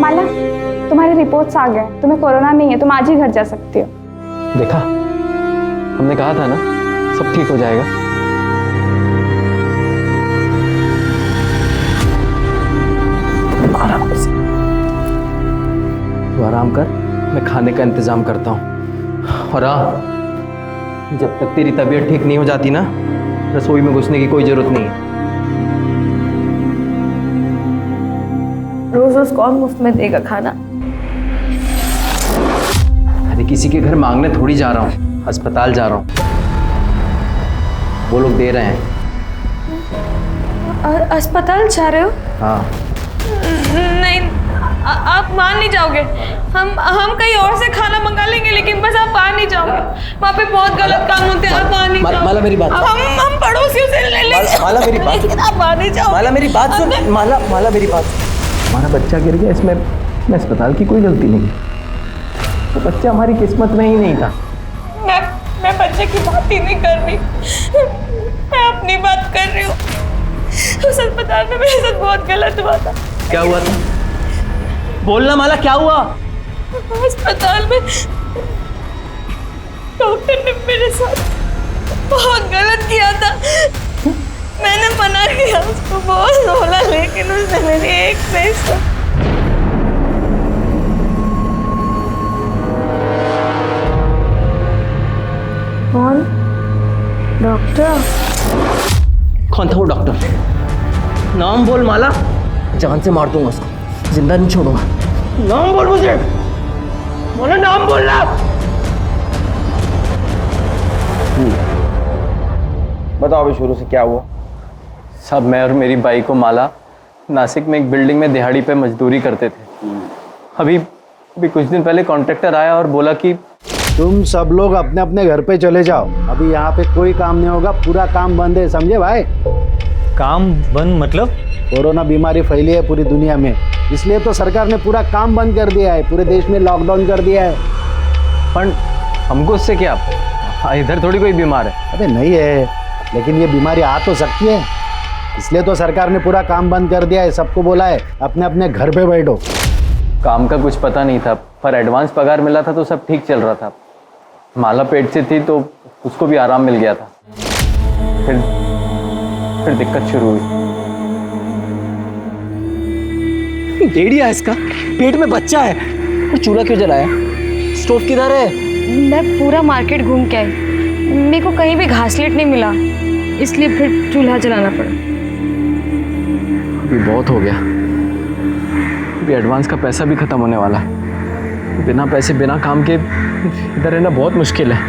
Speaker 2: माला, तुम्हारी रिपोर्ट्स आ गए, तुम्हें कोरोना नहीं है, तुम आज ही घर जा सकती हो।
Speaker 19: देखा, हमने कहा था ना सब ठीक हो जाएगा। आराम से, तू आराम कर, मैं खाने का इंतजाम करता हूँ। और हाँ, जब तक तेरी तबीयत ठीक नहीं हो जाती ना, रसोई में घुसने की कोई जरूरत नहीं है।
Speaker 18: रोज रोज कौन मुफ्त में देगा खाना?
Speaker 19: अरे किसी के घर मांगने थोड़ी जा रहा हूँ, अस्पताल जा रहा हूँ, वो लोग दे रहे हैं।
Speaker 11: अस्पताल जा रहे हो?
Speaker 19: हाँ।
Speaker 11: नहीं, आप मान नहीं जाओगे। हम कहीं और से खाना मंगा लेंगे, लेकिन बस आप बाहर नहीं जाओगे। वहाँ पे बहुत गलत काम होते हैं, आप बाहर नहीं जाओगे।
Speaker 19: माला मेरी बात,
Speaker 11: हम पड़ोसियों से ले लेंगे।
Speaker 19: माला मेरी बात,
Speaker 11: लेकिन आप बाहर नहीं जाओगे।
Speaker 19: माला मेरी बात सुन, माला मेरी बात। हमारा बच्चा गिर गया, इसमें अस्पताल की कोई गलती नहीं है। तो बच्चा हमारी किस्मत में ही नहीं था।
Speaker 11: मैं बच्चे की बात ही नहीं कर रही, मैं अपनी बात कर रही हूँ। उस अस्पताल में मेरे साथ बहुत गलत हुआ था।
Speaker 19: क्या हुआ था? बोलना माला, क्या हुआ?
Speaker 11: अस्पताल में डॉक्टर ने मेरे साथ बहुत गलत किया था। मैंने मना किया, उसको बहुत बोला, लेकिन उसने मेरी एक नहीं सुनी।
Speaker 18: कौन? डॉक्टर?
Speaker 19: कौन था वो डॉक्टर? नाम बोल माला, जान से मार दूंगा उसको, जिंदा नहीं छोड़ूंगा। नाम बोल मुझे, बोलो नाम बोलना।
Speaker 14: बताओ अभी शुरू से क्या हुआ?
Speaker 19: सब मैं और मेरी बाई को माला नासिक में एक बिल्डिंग में दिहाड़ी पे मजदूरी करते थे। अभी कुछ दिन पहले कॉन्ट्रैक्टर आया और बोला कि
Speaker 21: तुम सब लोग अपने अपने घर पे चले जाओ, अभी यहाँ पे कोई काम नहीं होगा, पूरा काम बंद है, समझे भाई?
Speaker 17: काम बंद मतलब?
Speaker 21: कोरोना बीमारी फैली है पूरी दुनिया में, इसलिए तो सरकार ने पूरा काम बंद कर दिया है, पूरे देश में लॉकडाउन कर दिया है।
Speaker 19: पर हमको उससे क्या? इधर थोड़ी कोई बीमार है।
Speaker 21: अरे नहीं है, लेकिन ये बीमारी आ तो सकती है। इसलिए तो सरकार ने पूरा काम बंद कर दिया है, सबको बोला है अपने अपने घर पे बैठो।
Speaker 5: काम का कुछ पता नहीं था, पर एडवांस पगार मिला था तो सब ठीक चल रहा था। माला पेट से थी तो उसको भी आराम मिल गया था। फिर दिक्कत शुरू हुई।
Speaker 19: भेड़िया है इसका, पेट में बच्चा है और चूल्हा क्यों जलाया? स्टोव किधर है?
Speaker 2: मैं पूरा मार्केट घूम के आई, मेरे को कहीं भी घासलेट नहीं मिला, इसलिए फिर चूल्हा जलाना पड़ा।
Speaker 5: अभी बहुत हो गया, अभी एडवांस का पैसा भी खत्म होने वाला है। बिना पैसे बिना काम के इधर रहना बहुत मुश्किल है।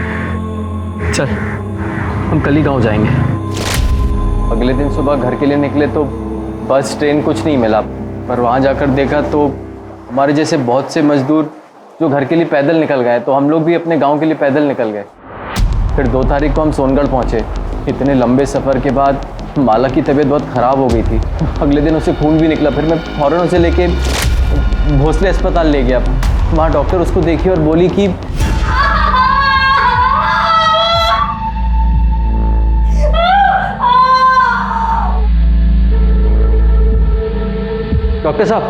Speaker 5: चल हम कल ही गाँव जाएंगे। अगले दिन सुबह घर के लिए निकले तो बस ट्रेन कुछ नहीं मिला, पर वहाँ जाकर देखा तो हमारे जैसे बहुत से मजदूर जो घर के लिए पैदल निकल गए, तो हम लोग भी अपने गांव के लिए पैदल निकल गए। फिर 2 तारीख को हम सोनगढ़ पहुँचे। इतने लंबे सफ़र के बाद माला की तबीयत बहुत ख़राब हो गई थी। अगले दिन उसे खून भी निकला। फिर मैं फ़ौरन उसे लेके भोसले अस्पताल ले गया। वहाँ डॉक्टर उसको देखी और बोली कि डॉक्टर साहब,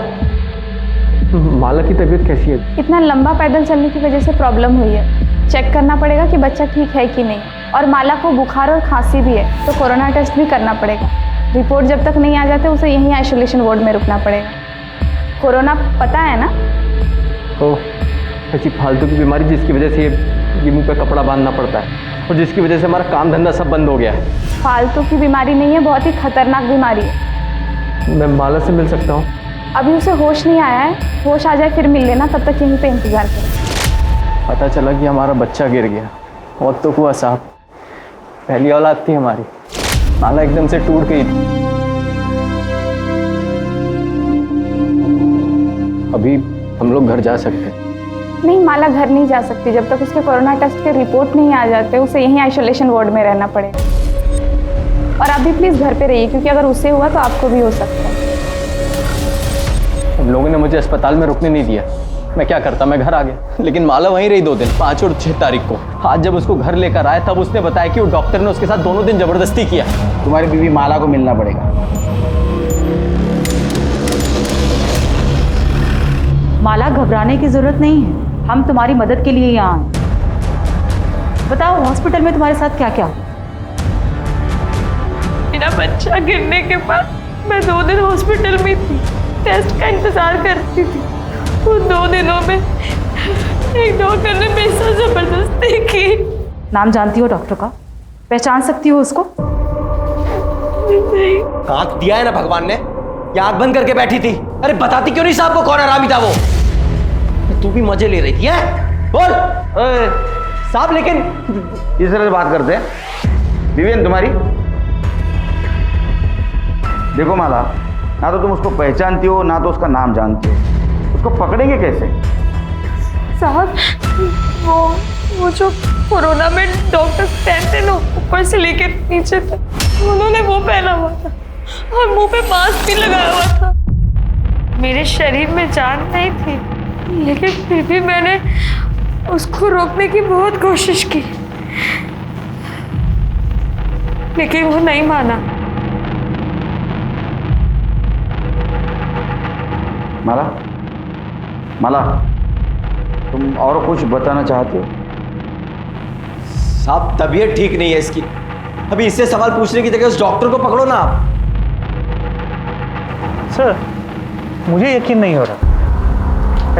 Speaker 5: माला की तबीयत कैसी है?
Speaker 2: इतना लंबा पैदल चलने की वजह से प्रॉब्लम हुई है। चेक करना पड़ेगा कि बच्चा ठीक है कि नहीं, और माला को बुखार और खांसी भी है तो कोरोना टेस्ट भी करना पड़ेगा। रिपोर्ट जब तक नहीं आ जाते उसे यहीं आइसोलेशन वार्ड में रुकना पड़ेगा। कोरोना पता है ना?
Speaker 5: ओह, ऐसी फालतू की बीमारी जिसकी वजह से ये मुंह पे कपड़ा बांधना पड़ता है और जिसकी वजह से हमारा काम धंधा सब बंद हो गया है।
Speaker 2: फालतू की बीमारी नहीं है, बहुत ही खतरनाक बीमारी है।
Speaker 5: मैं माला से मिल सकता हूँ?
Speaker 2: अभी उसे होश नहीं आया है, होश आ जाए फिर मिल लेना, तब तक यहीं पे इंतजार करें।
Speaker 5: पता चला कि हमारा बच्चा गिर गया। और तो हुआ साहब, पहली औलाद थी हमारी, माला एकदम से टूट गई थी। अभी हम लोग घर जा सकते हैं?
Speaker 2: नहीं, माला घर नहीं जा सकती जब तक उसके कोरोना टेस्ट के रिपोर्ट नहीं आ जाते। उसे यहीं आइसोलेशन वार्ड में रहना पड़ेगा। और आप भी प्लीज़ घर पे रहिए, क्योंकि अगर उससे हुआ तो आपको भी हो सकता है।
Speaker 5: उन लोगों ने मुझे अस्पताल में रुकने नहीं दिया। मैं क्या करता, मैं घर आ गया। लेकिन माला वहीं रही 2 दिन, 5 और 6 तारीख को। आज जब उसको घर लेकर आए तब उसने बताया कि वो डॉक्टर ने उसके साथ दोनों दिन जबरदस्ती किया।
Speaker 21: तुम्हारी बीवी माला को मिलना पड़ेगा।
Speaker 22: माला, घबराने की जरूरत नहीं है, हम तुम्हारी मदद के लिए यहाँ आए। बताओ, हॉस्पिटल में तुम्हारे साथ क्या क्या?
Speaker 16: मेरा बच्चा गिरने के बाद मैं 2 दिन हॉस्पिटल में थी, टेस्ट का इंतजार करती थी। उन 2 दिनों में एक डॉक्टर ने मेरे साथ जबरदस्ती की।
Speaker 22: नाम जानती हो डॉक्टर का? पहचान सकती हो उसको?
Speaker 16: नहीं।
Speaker 19: आंख दिया है ना भगवान ने, या आंख बंद करके बैठी थी? अरे बताती क्यों नहीं साहब को कौन हरामी था वो? तू भी मजे ले रही थी हैं? बोल साहब। लेकिन
Speaker 14: इस तरह से बात करते हैं। विवेन तुम्हारी, देखो माला, ना तो तुम उसको पहचानती हो ना तो उसका नाम जानती हो, उसको पकड़ेंगे कैसे?
Speaker 16: साहब, वो जो कोरोना में डॉक्टर पहनते ना ऊपर से लेके नीचे तक, उन्होंने वो पहना हुआ था और मुंह पे मास्क भी लगाया हुआ था। मेरे शरीर में जान नहीं थी, लेकिन फिर भी मैंने उसको रोकने की बहुत कोशिश की, लेकिन वो नहीं माना।
Speaker 14: माला, माला, तुम और कुछ बताना चाहते हो?
Speaker 19: साहब, तबीयत ठीक नहीं है इसकी। अभी इससे सवाल पूछने की जगह उस डॉक्टर को पकड़ो ना आप।
Speaker 3: सर, मुझे यकीन नहीं हो रहा।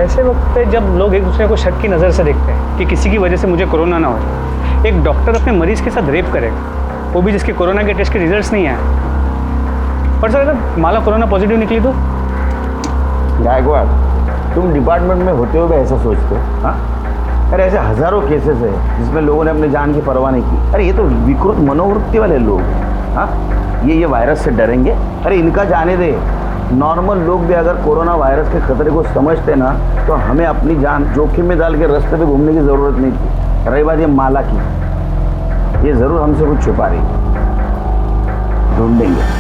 Speaker 3: ऐसे वक्त पे जब लोग एक दूसरे को शक की नज़र से देखते हैं कि किसी की वजह से मुझे कोरोना ना हो, एक डॉक्टर अपने मरीज के साथ रेप करेगा, वो भी जिसके कोरोना के टेस्ट के रिजल्ट्स नहीं आए। पर सर, अगर माला कोरोना पॉजिटिव निकली तो?
Speaker 14: गायकवाड़, तुम डिपार्टमेंट में होते हुए ऐसा सोचते हो? हाँ, अरे ऐसे हजारों केसेस है जिसमें लोगों ने अपनी जान की परवाह नहीं की। अरे ये तो विकृत मनोवृत्ति वाले लोग। हाँ, ये वायरस से डरेंगे? अरे इनका जाने दे। नॉर्मल लोग भी अगर कोरोना वायरस के खतरे को समझते ना, तो हमें अपनी जान जोखिम में डाल के रास्ते पे घूमने की जरूरत नहीं थी। रही बात ये माला की, ये जरूर हमसे कुछ छुपा रही, ढूंढेंगे।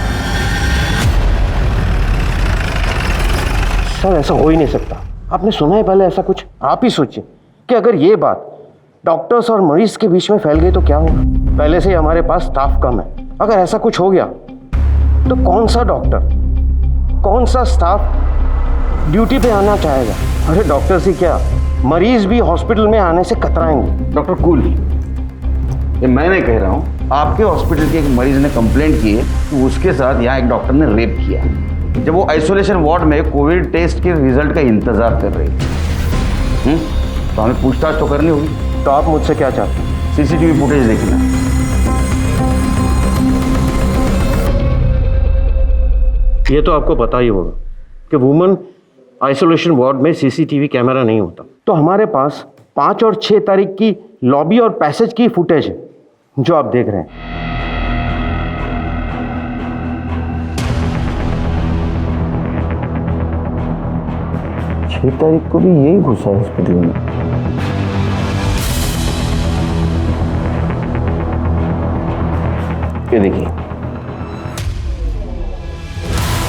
Speaker 21: सर, ऐसा हो ही नहीं सकता। आपने सुना है पहले ऐसा कुछ? आप ही सोचिए कि अगर ये बात डॉक्टर्स और मरीज के बीच में फैल गई तो क्या होगा। पहले से ही हमारे पास स्टाफ कम है, अगर ऐसा कुछ हो गया
Speaker 8: तो कौन सा डॉक्टर, कौन सा स्टाफ ड्यूटी पे आना चाहेगा? अरे डॉक्टर से क्या, मरीज भी हॉस्पिटल में आने से कतराएंगे।
Speaker 21: डॉक्टर कूल, ये मैं नहीं कह रहा हूँ, आपके हॉस्पिटल के एक मरीज ने कंप्लेंट की है कि उसके साथ यहाँ एक डॉक्टर ने रेप किया जब वो आइसोलेशन वार्ड में कोविड टेस्ट के रिजल्ट का इंतजार कर रही थी। तो हमें पूछताछ तो करनी होगी।
Speaker 8: तो आप मुझसे क्या चाहते हैं?
Speaker 21: सीसीटीवी फुटेज देखना।
Speaker 8: ये तो आपको पता ही होगा कि वुमेन आइसोलेशन वार्ड में सीसीटीवी कैमरा नहीं होता। तो हमारे पास 5 और 6 तारीख की लॉबी और पैसेज की फुटेज है जो आप देख रहे हैं।
Speaker 21: 6 तारीख को भी यही घुसा हॉस्पिटल में। ये देखिए,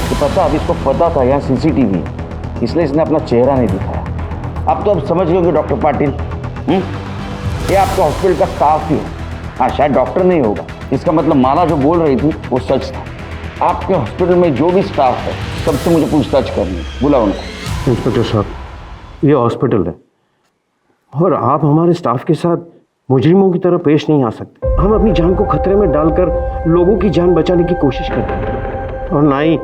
Speaker 21: तो पता, अब इसको पता था यहाँ सीसीटीवी है, इसलिए इसने अपना चेहरा नहीं दिखाया। अब तो अब समझ गए होंगे डॉक्टर पाटिल, ये आपका हॉस्पिटल का स्टाफ ही है। हाँ, शायद डॉक्टर नहीं होगा, इसका मतलब माला जो बोल रही थी वो सच था। आपके हॉस्पिटल में जो भी स्टाफ है सबसे मुझे पूछताछ करनी है, बुलाओ उनको।
Speaker 8: इंस्पेक्टर साहब, ये हॉस्पिटल है और आप हमारे स्टाफ के साथ मुजरिमों की तरह पेश नहीं आ सकते। हम अपनी जान को खतरे में डालकर लोगों की जान बचाने की कोशिश करते हैं और ना ही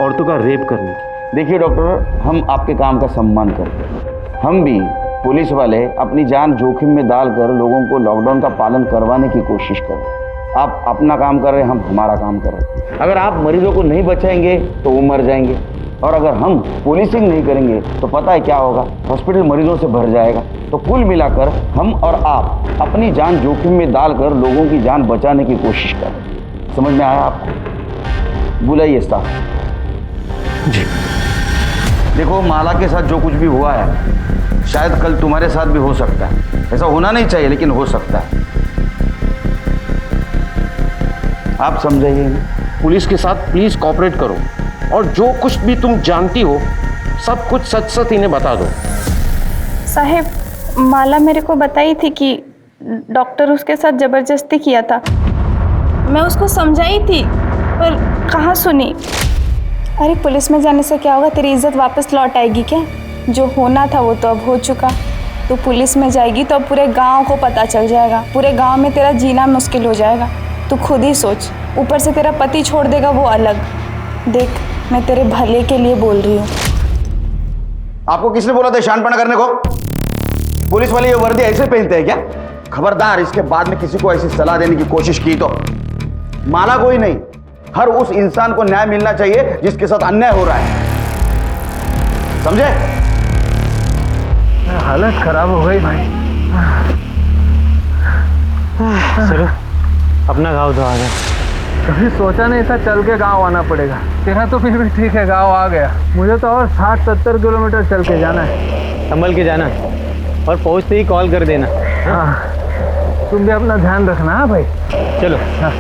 Speaker 8: औरतों का रेप करने की।
Speaker 21: देखिए डॉक्टर, हम आपके काम का सम्मान करते हैं। हम भी पुलिस वाले अपनी जान जोखिम में डालकर लोगों को लॉकडाउन का पालन करवाने की कोशिश कर रहे हैं। आप अपना काम कर रहे हैं, हम हमारा काम कर रहे हैं। अगर आप मरीजों को नहीं बचाएंगे तो वो मर जाएंगे, और अगर हम पुलिसिंग नहीं करेंगे तो पता है क्या होगा, हॉस्पिटल मरीजों से भर जाएगा। तो कुल मिलाकर हम और आप अपनी जान जोखिम में डालकर लोगों की जान बचाने की कोशिश कर रहे हैं। समझ में आया आपको? बुलाइए स्टाफ जी। देखो, माला के साथ जो कुछ भी हुआ है शायद कल तुम्हारे साथ भी हो सकता है। ऐसा होना नहीं चाहिए लेकिन हो सकता है। आप समझाइए।
Speaker 8: पुलिस के साथ प्लीज कोऑपरेट करो और जो कुछ भी तुम जानती हो सब कुछ सच सच इन्हें बता दो।
Speaker 15: साहब, माला मेरे को बताई थी कि डॉक्टर उसके साथ जबरदस्ती किया था। मैं उसको समझाई थी पर कहाँ सुनी। अरे पुलिस में जाने से क्या होगा, तेरी इज्जत वापस लौट आएगी क्या? जो होना था वो तो अब हो चुका। तो पुलिस में जाएगी तो अब पूरे गांव को पता चल जाएगा, पूरे गांव में तेरा जीना मुश्किल हो जाएगा। तू खुद ही सोच, ऊपर से तेरा पति छोड़ देगा वो अलग। देख, मैं तेरे भले के लिए बोल रही हूँ।
Speaker 21: आपको किसने बोला था शानपना करने को? पुलिस वाले ये वर्दी ऐसे पहनते हैं क्या? खबरदार, इसके बाद में किसी को ऐसी सलाह देने की कोशिश की तो माला कोई नहीं, हर उस इंसान को न्याय मिलना चाहिए जिसके साथ अन्याय हो रहा है। समझे?
Speaker 3: हालत खराब हो गई भाई। चलो अपना गांव तो आ गया। कभी सोचा नहीं था चल के गांव आना पड़ेगा। तेरा तो फिर भी ठीक है, गांव आ गया। मुझे तो और 60-70 किलोमीटर चल के जाना है। संभल के जाना और पहुंचते ही कॉल कर देना। हाँ, तुम भी अपना ध्यान रखना। हाँ भाई, चलो। हाँ।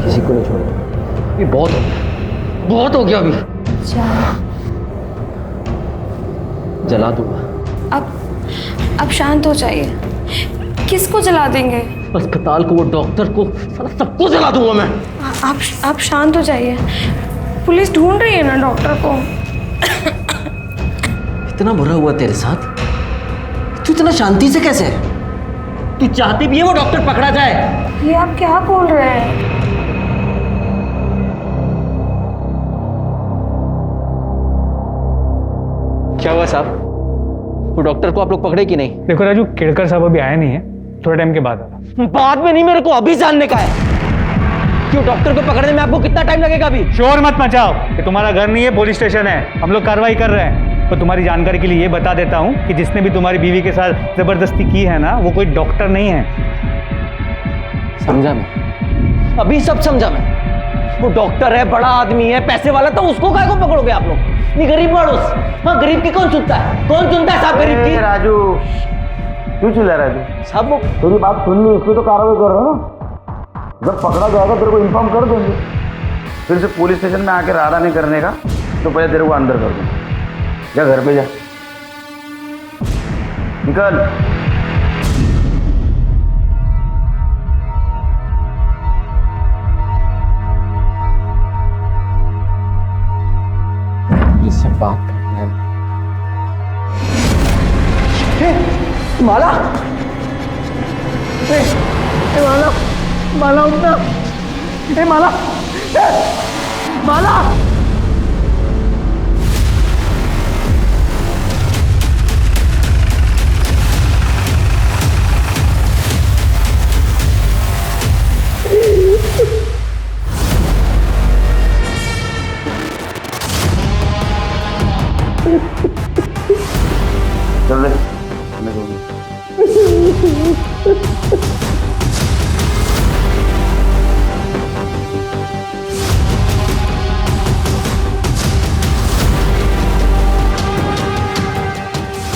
Speaker 19: किसी को नहीं छोड़ो, ये बहुत हो गया, बहुत हो गया। अभी जला दूंगा।
Speaker 11: अब शांत हो जाइए। किसको जला देंगे?
Speaker 19: अस्पताल को, वो डॉक्टर को, सबको जला दूंगा मैं।
Speaker 11: आप शांत हो जाइए। पुलिस ढूंढ रही है ना डॉक्टर को।
Speaker 19: इतना बुरा हुआ तेरे साथ, तू इतना शांति से कैसे है? तू चाहती भी है वो डॉक्टर पकड़ा जाए?
Speaker 11: ये आप क्या बोल रहे हैं?
Speaker 3: क्या हुआ साहब?
Speaker 19: वो डॉक्टर को आप लोग पकड़े कि नहीं?
Speaker 3: देखो राजू, केड़कर साहब अभी आए नहीं है, थोड़े टाइम के बाद आना।
Speaker 19: बाद में नहीं, मेरे को अभी जानने का है कि डॉक्टर को पकड़ने में आपको कितना टाइम लगेगा। अभी
Speaker 3: शोर मत मचाओ, ये तुम्हारा घर नहीं है, पुलिस स्टेशन है। हम लोग कार्रवाई कर रहे हैं। तो तुम्हारी जानकारी के लिए ये बता देता हूँ कि जिसने भी तुम्हारी बीवी के साथ जबरदस्ती की है ना, वो कोई डॉक्टर नहीं है।
Speaker 19: समझा मैं, अभी सब समझा मैं। वो डॉक्टर है, बड़ा आदमी है, पैसे वाला, तो उसको काहे को पकड़ोगे आप लोग? नहीं, गरीब मानुस। हाँ, गरीब की कौन सुनता है? कौन सुनता है साहब गरीब की?
Speaker 21: राजू, क्यों चिल्ला रहा है तू?
Speaker 19: साहब वो
Speaker 21: तेरी बात सुन ली, इसलिए तो कार्रवाई कर रहा है ना। जब पकड़ा जाएगा तेरे को इन्फॉर्म कर देंगे। फिर से पुलिस स्टेशन में आके राड़ा नहीं करने का, तो पहले तेरे को अंदर कर दूंगा। जा घर पे जा, निकल।
Speaker 19: माला, माला, माला उठना, माला, माला।
Speaker 21: चल रहे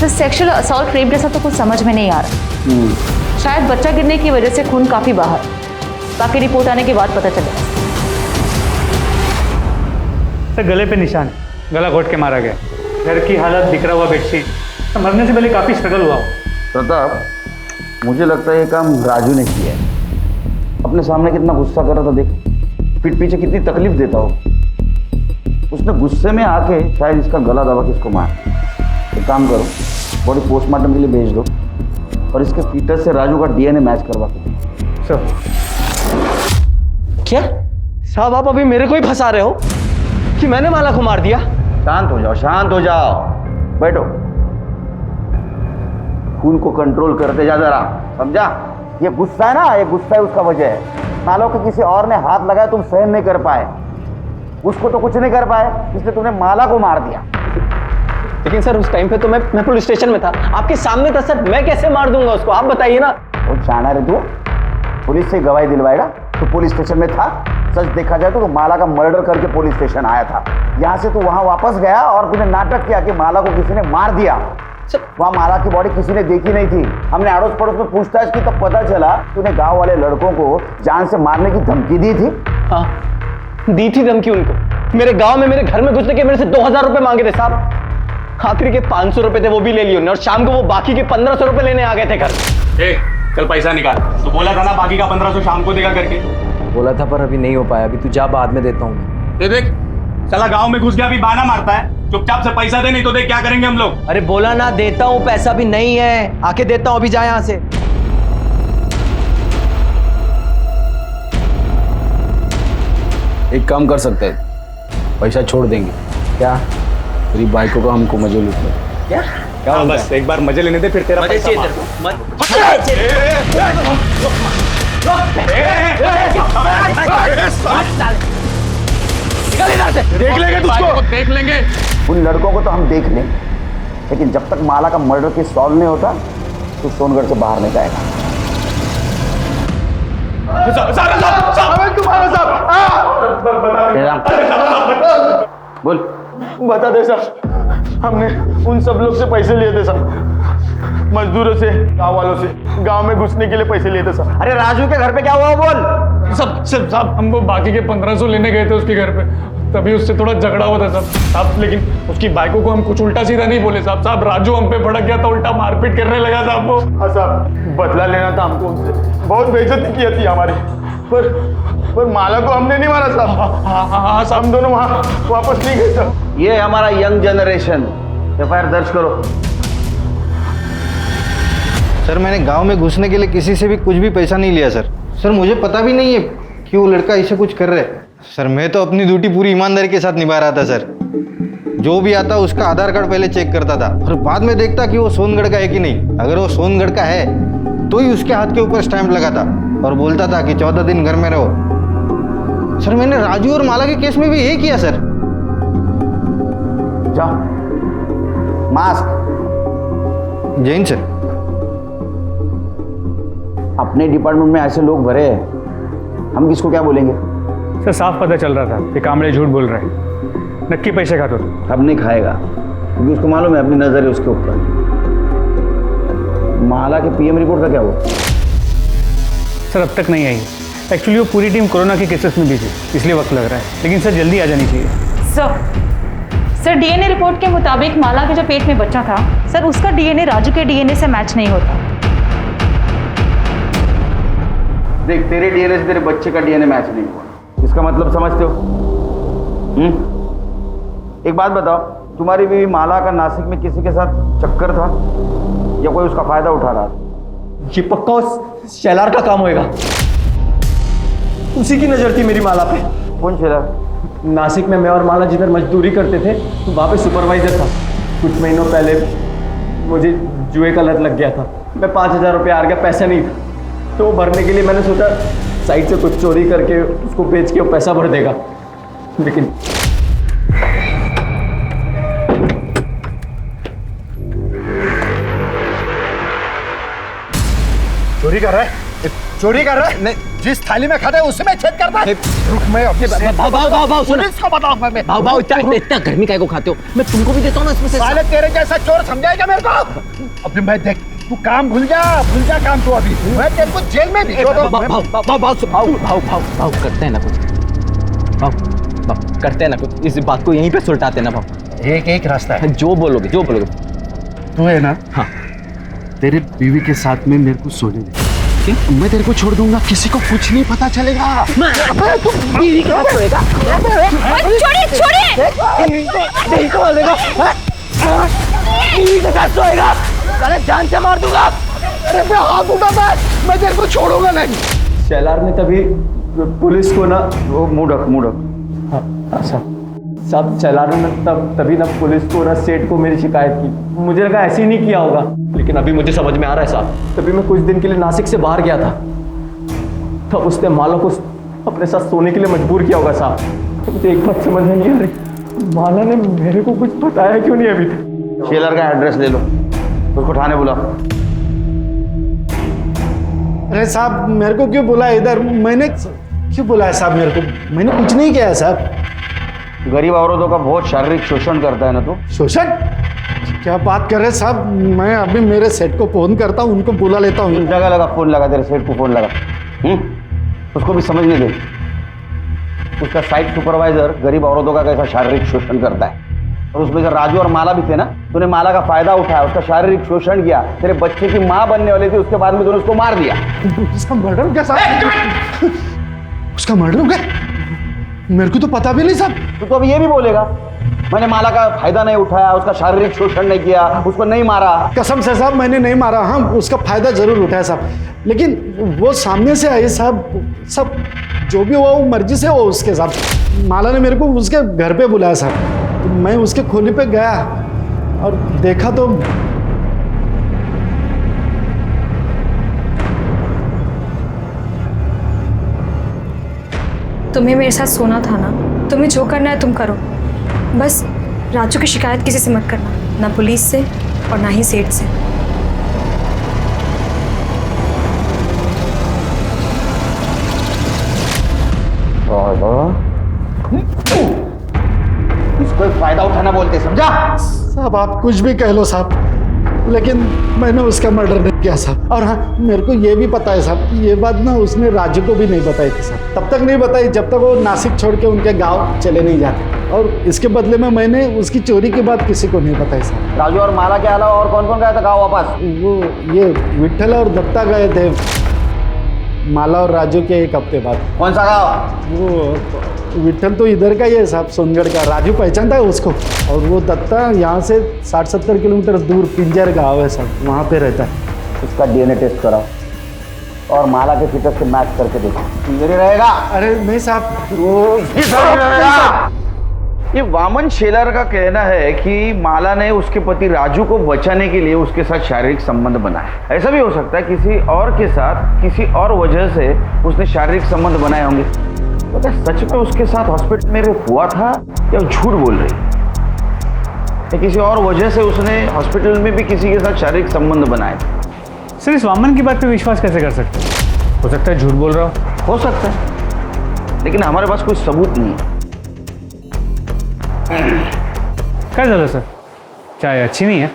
Speaker 22: तो सेक्सुअल असॉल्ट रेप जैसा तो कुछ समझ में नहीं आ रहा। शायद बच्चा गिरने की वजह से खून काफी बाहर, बाकी रिपोर्ट आने के बाद पता चलेगा।
Speaker 3: सर गले पे निशान है, गला घोट के मारा गया। घर की हालत, बिखरा हुआ बेडशीट, तो मरने से पहले काफी स्ट्रगल हुआ।
Speaker 21: प्रताप, मुझे लगता है ये काम राजू ने किया है। अपने सामने कितना गुस्सा कर रहा था देख, पीठ पीछे कितनी तकलीफ देता हो। उसने गुस्से में आके शायद इसका गला दबा के इसको मार। एक काम करो, बॉडी पोस्टमार्टम के लिए भेज दो और इसके फीटस से राजू का डीएनए मैच करवा के।
Speaker 3: सर
Speaker 19: क्या साहब आप अभी मेरे को ही फंसा रहे हो कि मैंने माला को मार दिया?
Speaker 21: शांत हो जाओ, शांत हो जाओ, बैठो। खून को कंट्रोल करते जा जरा, समझा? ये गुस्सा है ना, ये गुस्सा है उसका वजह है। मान लो कि किसी और ने हाथ लगाया, तुम सहन नहीं कर पाए, उसको तो कुछ नहीं कर पाए, इसलिए तुमने माला को मार दिया।
Speaker 19: लेकिन सर उस टाइम पे तो मैं पुलिस स्टेशन में था, आपके सामने था सर, मैं कैसे मार दूंगा उसको, आप बताइए ना।
Speaker 21: वो चाहना रे तू पुलिस से गवाही दिलवाएगा? तो पुलिस स्टेशन में था, सच देखा जाए तो माला का मर्डर करके पुलिस स्टेशन आया था। यहाँ से तू वहां वापस गया और तूने नाटक किया कि माला को किसी ने मार दिया। वहां माला की बॉडी किसी ने देखी नहीं थी। हमने अड़ोस पड़ोस में पूछताछ की, तब पता चला तूने गांव वाले लड़कों को जान से मारने की धमकी दी थी।
Speaker 19: हाँ, दी थी धमकी उनको। मेरे गांव में मेरे घर में घुसने के मेरे से 2000 रुपए मांगे थे साहब। आखिरी के 500 रुपए थे, वो भी ले लिए उन्होंने, और शाम को वो बाकी के 1500 रुपए लेने आ गए थे घर।
Speaker 17: चल पैसा निकाल, तो बोला था ना बाकी का 1500 शाम को देगा करके।
Speaker 5: बोला था पर अभी नहीं हो पाया, अभी तू जा, बाद में देता हूँ।
Speaker 17: देख चला गांव में घुस गया, अभी बहाना मारता है। चुपचाप से पैसा दे, नहीं तो देख क्या करेंगे हम लोग।
Speaker 5: अरे बोला ना देता हूँ, पैसा भी नहीं है, आके देता हूँ, अभी जा यहाँ से।
Speaker 17: एक काम कर सकते हैं, पैसा छोड़ देंगे।
Speaker 5: क्या?
Speaker 17: तेरी बाइकों का हमको मजे लूटना।
Speaker 5: क्या
Speaker 17: क्या हाँ, बस एक बार मजे लेने दे, फिर तेरा पैसा
Speaker 21: देख लेंगे तुझको,
Speaker 17: देख लेंगे।
Speaker 21: उन लड़कों को तो हम देख लें, लेकिन जब तक माला का मर्डर केस सॉल्व नहीं होता तो सोनगढ़ से बाहर नहीं जाएगा। बोल।
Speaker 7: बता दे सर, हमने उन सब लोग से पैसे लिए थे सर, मजदूरों से, गांव वालों से, गांव में घुसने के लिए पैसे लिए थे सर।
Speaker 21: अरे राजू के घर पे क्या हुआ बोल।
Speaker 13: साहब हम वो बाकी के 1500 लेने गए थे उसके घर पे, तभी उससे थोड़ा झगड़ा हुआ था साहब। लेकिन उसकी बाइकों को हम कुछ उल्टा सीधा नहीं बोले साहब। राजू हम पे भड़क गया था, उल्टा मारपीट करने लगा साहब वो।
Speaker 7: हाँ साहब, बदला लेना था हमको उनसे, बहुत बेइज्जती की थी हमारी, पर माला को हमने नहीं मारा साहब। हाँ साहब, हम दोनों वहाँ वापस नहीं गए साहब।
Speaker 21: ये हमारा यंग जनरेशन। एफआईआर दर्ज करो।
Speaker 23: सर मैंने गांव में घुसने के लिए किसी से भी कुछ भी पैसा नहीं लिया सर। सर मुझे पता भी नहीं है कि वो लड़का ऐसे कुछ कर रहा है। सर मैं तो अपनी ड्यूटी पूरी ईमानदारी के साथ निभा रहा था सर। जो भी आता उसका आधार कार्ड पहले चेक करता था और बाद में देखता कि वो सोनगढ़ का है कि नहीं। अगर वो सोनगढ़ का है तो ही उसके हाथ के ऊपर स्टैंप लगाता और बोलता था कि 14 दिन घर में रहो। सर मैंने राजू और माला के केस में भी यही किया सर।
Speaker 21: जाओ, मास्क।
Speaker 23: जैन सर।
Speaker 21: अपने डिपार्टमेंट में ऐसे लोग भरे हैं, हम किसको क्या बोलेंगे?
Speaker 3: सर साफ पता चल रहा था कि कामड़े झूठ बोल रहे हैं, नक्की पैसे खाता था।
Speaker 21: अब नहीं खाएगा क्योंकि उसको मालूम है अपनी नजर है उसके ऊपर। माला के पीएम रिपोर्ट का क्या हुआ?
Speaker 3: सर अब तक नहीं आई। एक्चुअली वो पूरी टीम कोरोना के केसेस में भी थी, इसलिए वक्त लग रहा है, लेकिन सर जल्दी आ जानी चाहिए।
Speaker 22: सर डीएनए रिपोर्ट के मुताबिक माला के जो पेट में बच्चा था सर, उसका डीएनए राजू के डीएनए से मैच नहीं होता।
Speaker 21: देख तेरे डीएनए से तेरे बच्चे का डीएनए मैच नहीं हुआ, इसका मतलब समझते हो? एक बात बताओ, तुम्हारी बीवी माला का नासिक में किसी के साथ चक्कर था या कोई उसका फायदा उठा रहा था?
Speaker 5: ये पक्का उस शेलार का काम होएगा। उसी की नजर थी मेरी माला पे।
Speaker 21: कौन शेलार?
Speaker 5: नासिक में मैं और माला जिधर मजदूरी करते थे तो वहाँ पे सुपरवाइजर था। कुछ महीनों पहले मुझे जुए का लत लग गया था। मैं 5,000 रुपये हार गया, पैसा नहीं था, तो वो भरने के लिए मैंने सोचा साइड से कुछ चोरी करके उसको बेच के वो पैसा भर देगा, लेकिन
Speaker 7: चोरी कर रहा है? चोरी कर रहा है? नहीं, जिस थाली में खाता है उसमें छेद करता है। रुक, मैं
Speaker 19: भाव सुनो,
Speaker 7: पुलिस को बताऊंगा मैं।
Speaker 19: भाव इतना गर्मी काहे को खाते हो? मैं तुमको भी देता हूँ ना इसमें से।
Speaker 7: साले तेरे जैसा चोर समझाएगा मेरे को? अभी मैं देख, तू काम भूल जा काम तू अभी। मैं तेरे को जेल में भिजवा दूं।
Speaker 19: भाव करते हैं ना कुछ, भाव करते हैं ना कुछ, इस बात को यहीं पे सुलटाते ना भाव।
Speaker 7: एक रास्ता है।
Speaker 19: जो बोलोगे
Speaker 7: तू है ना?
Speaker 19: हाँ।
Speaker 7: तेरे बीवी के साथ में मेरे को सोने दे, मैं तेरे को छोड़ दूंगा, किसी को कुछ नहीं पता चलेगा।
Speaker 19: तू बीवी के साथ सोएगा?
Speaker 7: नहीं खोलेगा, बीवी के साथ सोएगा, अरे जान से मार दूंगा। अरे मैं हाथ उठा, मैं तेरे को छोड़ूंगा नहीं।
Speaker 5: शेलार ने तभी पुलिस को ना
Speaker 21: वो मुड़क
Speaker 5: हाँ साहब, शेलार ने तभी ना पुलिस को ना सेठ को मेरी शिकायत की। मुझे लगा ऐसे ही नहीं किया होगा, लेकिन अभी मुझे समझ में आ रहा है साहब। तभी मैं कुछ दिन के लिए नासिक से बाहर गया था, तब उसने माला को अपने साथ सोने के लिए मजबूर किया होगा साहब। तो मुझे एक बात समझ में नहीं आ रही, माला ने मेरे को कुछ बताया क्यों नहीं अभी तक?
Speaker 21: शेलर का एड्रेस ले लो, उसको थाने बुलाओ।
Speaker 7: अरे साहब, मेरे को क्यों बुलाया इधर? मैंने क्यों बुलाया साहब? मेरे को, मैंने कुछ नहीं किया साहब।
Speaker 21: गरीब औरतों का बहुत शारीरिक शोषण करता है ना तू?
Speaker 7: शोषण? क्या बात कर रहे साहब? मैं अभी मेरे सेठ को फोन करता हूँ, उनको बुला लेता हूँ।
Speaker 21: जगह लगा, फोन लगा, तेरे सेठ को फोन लगा। उसको भी समझने दे, उसका साइट सुपरवाइजर गरीब औरतों का कैसा शारीरिक शोषण करता है। और उसमें जब राजू और माला भी थे ना, तूने माला का फायदा उठाया, उसका शारीरिक शोषण किया। तेरे बच्चे की माँ बनने वाली थी, उसके बाद में तूने उसको मार दिया।
Speaker 7: उसका मर्डर हो गया साहब? उसका मर्डर हो गया? मेरे को तो पता भी नहीं साहब।
Speaker 21: तू तो अब ये भी बोलेगा मैंने माला का फायदा नहीं उठाया, उसका शारीरिक शोषण नहीं किया, उसको नहीं मारा?
Speaker 7: कसम से साहब, मैंने नहीं मारा। हाँ, उसका फायदा जरूर उठाया साहब, लेकिन वो सामने से आई साहब। सब जो भी हुआ वो मर्जी से हो उसके साहब। माला ने मेरे को उसके घर पे बुलाया साहब, तो मैं उसके खोली पे गया और देखा तो
Speaker 1: तुम्हें मेरे साथ सोना था ना, तुम्हें जो करना है तुम करो, बस राजू की शिकायत किसी से मत करना, ना पुलिस से और ना ही सेठ से।
Speaker 21: इसको फायदा उठाना बोलते, समझा?
Speaker 7: साहब आप कुछ भी कह लो साहब, लेकिन मैंने उसका मर्डर नहीं किया साहब। और हाँ, मेरे को ये भी पता है साहब, ये बात ना उसने राजू को भी नहीं बताई थी साहब। तब तक नहीं बताई जब तक वो नासिक छोड़ के उनके गांव चले नहीं जाते। और इसके बदले में मैंने उसकी चोरी की बात किसी को नहीं बताई साहब।
Speaker 21: राजू और माला के अलावा और कौन कौन गया था गाँव वापस?
Speaker 7: वो ये विट्ठल और दत्ता गए थे माला और राजू के एक हफ्ते बाद।
Speaker 21: कौन सा गाँव?
Speaker 7: वो विट्ठल तो इधर का ही है साहब, सोनगढ़ का। राजू पहचानता है उसको। और वो दत्ता यहाँ से 60-70 किलोमीटर दूर पिंजर गाँव है साहब, वहाँ पे रहता है।
Speaker 21: उसका डीएनए टेस्ट कराओ और माला के फिटर से मैच करके देखो, इधर ही रहेगा।
Speaker 7: अरे नहीं साहब,
Speaker 21: वो रहेगा। ये वामन शेलर का कहना है कि माला ने उसके पति राजू को बचाने के लिए उसके साथ शारीरिक संबंध बनाया। ऐसा भी हो सकता है किसी और के साथ किसी और वजह से उसने शारीरिक संबंध बनाए होंगे। तो क्या सच में उसके साथ हॉस्पिटल में हुआ था या झूठ बोल रही है? या किसी और वजह से उसने हॉस्पिटल में भी किसी के साथ शारीरिक संबंध बनाए?
Speaker 3: सर इस वामन की बात पे विश्वास कैसे कर सकते हैं? हो सकता है झूठ बोल रहा
Speaker 21: हो सकता है, लेकिन हमारे पास कोई सबूत नहीं है।
Speaker 3: क्या चलो सर, चाय अच्छी नहीं है?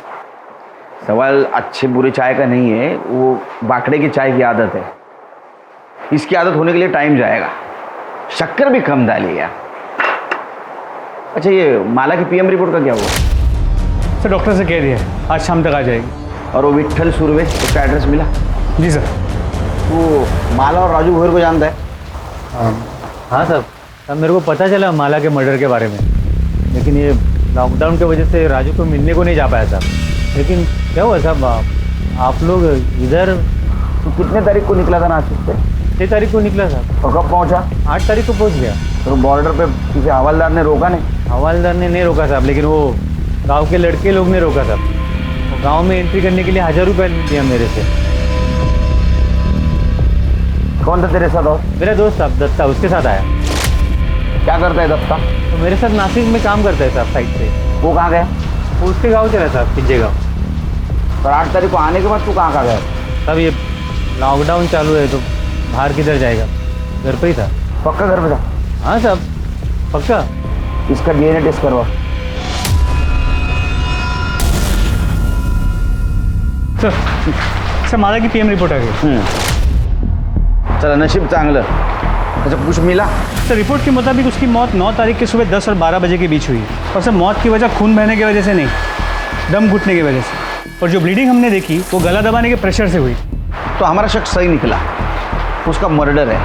Speaker 21: सवाल अच्छे बुरे चाय का नहीं है, वो बाकड़े की चाय की आदत है। इसकी आदत होने के लिए टाइम जाएगा। शक्कर भी कम डालिएगा। अच्छा, ये माला की पीएम रिपोर्ट का क्या हुआ?
Speaker 3: सर डॉक्टर से कह दिया आज शाम तक आ जाएगी।
Speaker 21: और वो विट्ठल सुरवे, उसका एड्रेस मिला?
Speaker 3: जी सर।
Speaker 21: वो माला और राजू भोर को जानता है?
Speaker 9: हाँ सर, अब मेरे को पता चला माला के मर्डर के बारे में, लेकिन ये
Speaker 3: लॉकडाउन की वजह से राजू को मिलने को नहीं जा पाया साहब। लेकिन क्या हुआ साहब, आप लोग इधर
Speaker 21: तो कितने तारीख को निकला था नासिक से?
Speaker 3: 6 तारीख को निकला साहब।
Speaker 21: और कब पहुंचा?
Speaker 3: 8 तारीख को पहुंच गया।
Speaker 21: तो बॉर्डर पे किसी हवलदार ने रोका नहीं?
Speaker 3: हवलदार ने नहीं रोका साहब, लेकिन वो गांव के लड़के लोग ने रोका साहब। गांव में एंट्री करने के लिए 1000 रुपये दिया मेरे से।
Speaker 21: कौन था तेरे साथ? और
Speaker 3: मेरा दोस्त साहब दत्ता, उसके साथ आया।
Speaker 21: क्या करता है दत्ता?
Speaker 3: तो मेरे साथ नासिक में काम करता है साहब साइड से।
Speaker 21: वो कहाँ गया?
Speaker 3: वो उसके गाँव चला साहब, पिंजे गाँव।
Speaker 21: पर 8 तारीख को आने के बाद तू कहाँ गया?
Speaker 3: साहब ये लॉकडाउन चालू है तो बाहर किधर जाएगा, घर पे ही था।
Speaker 21: पक्का घर पे था?
Speaker 3: हाँ साहब पक्का।
Speaker 21: इसका DNA टेस्ट करवा।
Speaker 3: सर माला की PM रिपोर्ट आ गई।
Speaker 21: चला नशीब चांगलं। अच्छा कुछ मिला?
Speaker 3: सर रिपोर्ट के मुताबिक उसकी मौत 9 तारीख की सुबह 10 और 12 बजे के बीच हुई है। और सर मौत की वजह खून बहने की वजह से नहीं, दम घुटने की वजह से। और जो ब्लीडिंग हमने देखी वो गला दबाने के प्रेशर से हुई।
Speaker 21: तो हमारा शक सही निकला, उसका मर्डर है।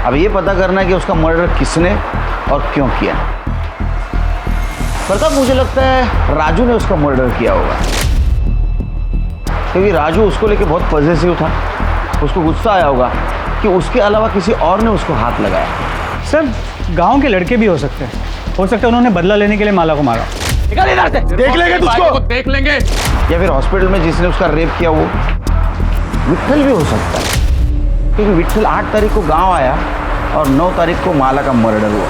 Speaker 21: अब ये पता करना है कि उसका मर्डर किसने और क्यों किया। प्रताप मुझे लगता है राजू ने उसका मर्डर किया होगा, क्योंकि राजू उसको लेके बहुत पॉजिटिव था। उसको गुस्सा आया होगा कि उसके अलावा किसी और ने उसको हाथ लगाया।
Speaker 3: सर गांव के लड़के भी हो सकते हैं, हो सकता है उन्होंने बदला लेने के लिए माला को मारा।
Speaker 21: देख लेंगे तुझको, देख लेंगे। या फिर हॉस्पिटल में जिसने उसका रेप किया वो विट्ठल भी हो सकता है, क्योंकि विट्ठल 8 तारीख को गांव आया और 9 तारीख को माला का मर्डर हुआ।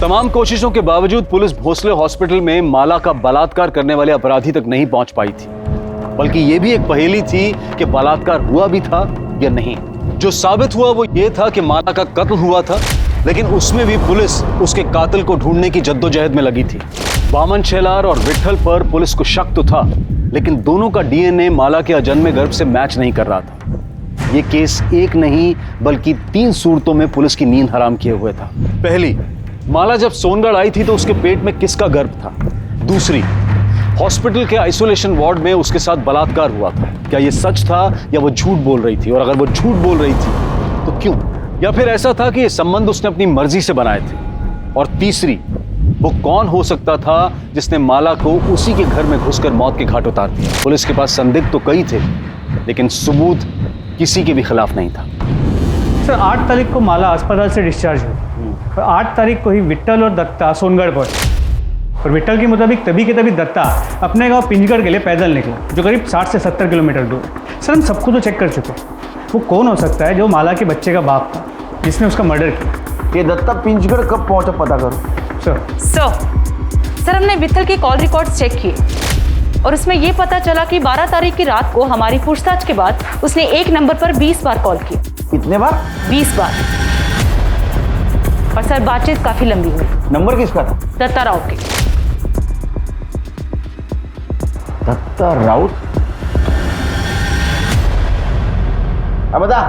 Speaker 12: तमाम कोशिशों के बावजूद पुलिस भोसले हॉस्पिटल में माला का बलात्कार करने वाले अपराधी तक नहीं पहुंच पाई थी। बल्कि यह भी एक पहेली थी कि बलात्कार हुआ भी था या नहीं। जो साबित हुआ वो ये था कि माला का कत्ल हुआ था, लेकिन उसमें भी पुलिस उसके कातिल को ढूंढने की जद्दोजहद में लगी थी। वामन शेलार और विट्ठल पर पुलिस को शक तो था, लेकिन दोनों का DNA माला के अजन्मे गर्भ से मैच नहीं कर रहा था। यह केस एक नहीं बल्कि 3 सूरतों में पुलिस की नींद हराम किए हुए था। पहली, माला जब सोनगढ़ आई थी तो उसके पेट में किसका गर्भ था? दूसरी, हॉस्पिटल के आइसोलेशन वार्ड में उसके साथ बलात्कार हुआ था। क्या यह सच था या वो झूठ बोल रही थी? और अगर वो झूठ बोल रही थी तो क्यों? या फिर ऐसा था कि ये संबंध उसने अपनी मर्जी से बनाए थे? और तीसरी, वो कौन हो सकता था जिसने माला को उसी के घर में घुसकर मौत के घाट उतार दिया? पुलिस के पास संदिग्ध तो कई थे, लेकिन सबूत किसी के भी खिलाफ नहीं था।
Speaker 3: सर 8 तारीख को माला अस्पताल से डिस्चार्ज हुई और 8 तारीख को ही विट्ठल और दत्ता सोनगढ़ पहुंचे। और विट्ठल के मुताबिक तभी के तभी दत्ता अपने गांव पिंजगढ़ के लिए पैदल निकला, जो करीब 60 से 70 किलोमीटर दूर। सर हम सबको तो चेक कर चुके हैं, वो कौन हो सकता है जो माला के बच्चे का बाप था जिसने उसका मर्डर किया?
Speaker 21: ये दत्ता पिंजगढ़ कब पहुंचा पता करो।
Speaker 22: सर हमने विट्ठल की कॉल रिकॉर्ड्स चेक किए और उसमें यह पता चला कि 12 तारीख की रात को हमारी पूछताछ के बाद उसने एक नंबर पर 20 बार कॉल की।
Speaker 21: कितने बार?
Speaker 22: 20 बार। और सर बातचीत काफी लंबी हुई।
Speaker 21: नंबर किसका था?
Speaker 22: दत्ता राउत के।
Speaker 21: दत्ता राउत? अब बता,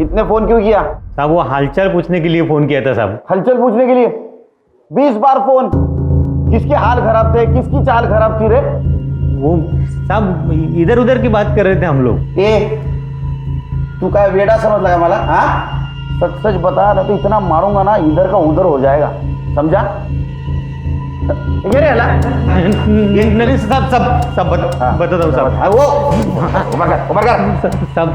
Speaker 21: इतने फोन क्यों किया?
Speaker 3: साहब वो हालचाल पूछने के लिए फोन किया था साहब।
Speaker 21: हलचल पूछने के लिए 20 बार फोन? किसके हाल खराब थे, किसकी चाल खराब थी रे?
Speaker 3: वो साहब इधर उधर की बात कर रहे थे हम लोग।
Speaker 21: तू क्या वेड़ा समझ लगा मला? हाँ सच सच बता, ना तो इतना मारूंगा ना इधर का उधर हो जाएगा, समझा?
Speaker 3: नहीं साहब सब बताता हूँ साहब।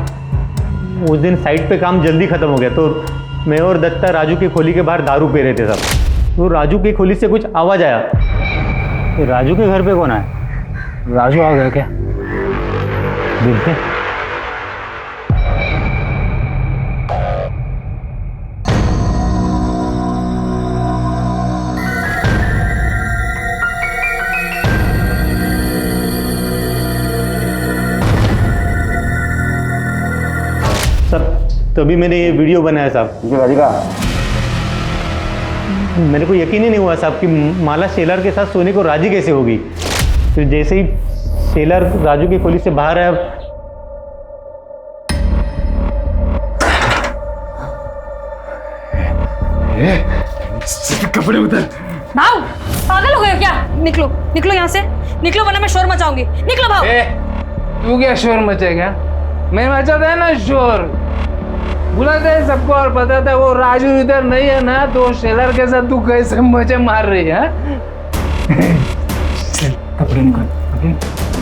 Speaker 3: उस दिन साइड पे काम जल्दी खत्म हो गया तो मैं और दत्ता राजू की खोली के बाहर दारू पी रहे थे साहब। तो राजू की खोली से कुछ आवाज आया। तो राजू के घर पे कौन आया?
Speaker 5: राजू आ गया क्या?
Speaker 3: देखते तभी मैंने ये वीडियो बनाया साहब। मेरे को यकीन ही नहीं हुआ साहब कि माला शेलार के साथ सोने को राजी कैसे होगी। फिर जैसे ही शेलार राजू की खोली से बाहर आया,
Speaker 13: कपड़े उतर।
Speaker 1: भाव पागल हो गए क्या? निकलो निकलो यहाँ से, निकलो वरना मैं शोर मचाऊंगी। निकलो भाव।
Speaker 6: तू क्या शोर मचेगा? मैं मचाता है ना शोर, बुलाते हैं सबको और बताता है वो राजू इधर नहीं है ना, तो शेलर के साथ तू कैसे मजे मार रही है? कपड़े निकाल।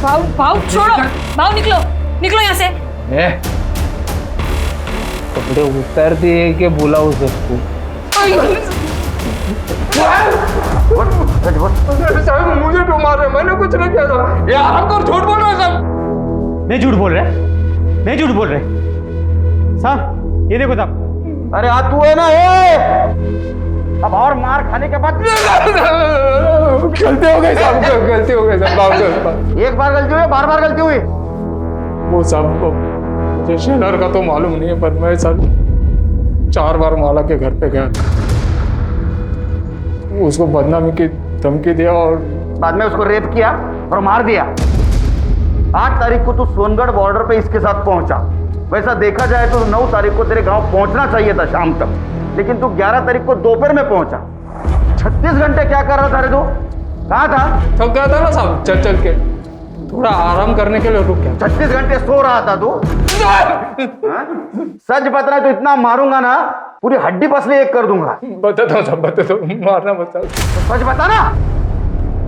Speaker 16: भाव भाव छोड़ो, भाव निकलो निकलो यहाँ से।
Speaker 6: कपड़े उतार दिए कि बुलाओ सबको?
Speaker 13: साहब मुझे क्यों मार रहे? मैंने कुछ नहीं किया था। ये आराम कर, झूठ बोल रहे हैं साहब।
Speaker 3: नहीं झूठ बोल रहे, नहीं झूठ बोल रहे साहब। ये देखो साहब।
Speaker 21: अरे आज तू है ना ये, अब और मार खाने के बाद
Speaker 13: गलती हो गई साहब, गलती हो गई साहब।
Speaker 21: एक बार गलती हुई, बार बार गलती हुई।
Speaker 13: वो साहब मुझे शहर का तो मालूम नहीं है, पर मैं साहब 4 बार माला के घर पे गया, उसको बदनामी की धमकी दिया और
Speaker 21: बाद में उसको रेप किया और मार दिया। 8 तारीख को तू सोनगढ़ बॉर्डर पे इसके साथ पहुंचा। वैसा देखा जाए तो 9 तारीख को तेरे गांव पहुंचना चाहिए था शाम तक, लेकिन तू 11 तारीख को दोपहर में पहुंचा। 36 घंटे क्या कर रहा था रे तू? कहाँ था?
Speaker 13: थक गया था ना साहब, चल चल के, थोड़ा आराम करने के लिए रुक गया।
Speaker 21: 36 घंटे सो रहा था तू? सच बता, तो इतना मारूंगा ना पूरी हड्डी पसली एक कर दूंगा।
Speaker 13: बता दो साहब, बता दो, मारना बता।
Speaker 21: सच बता ना।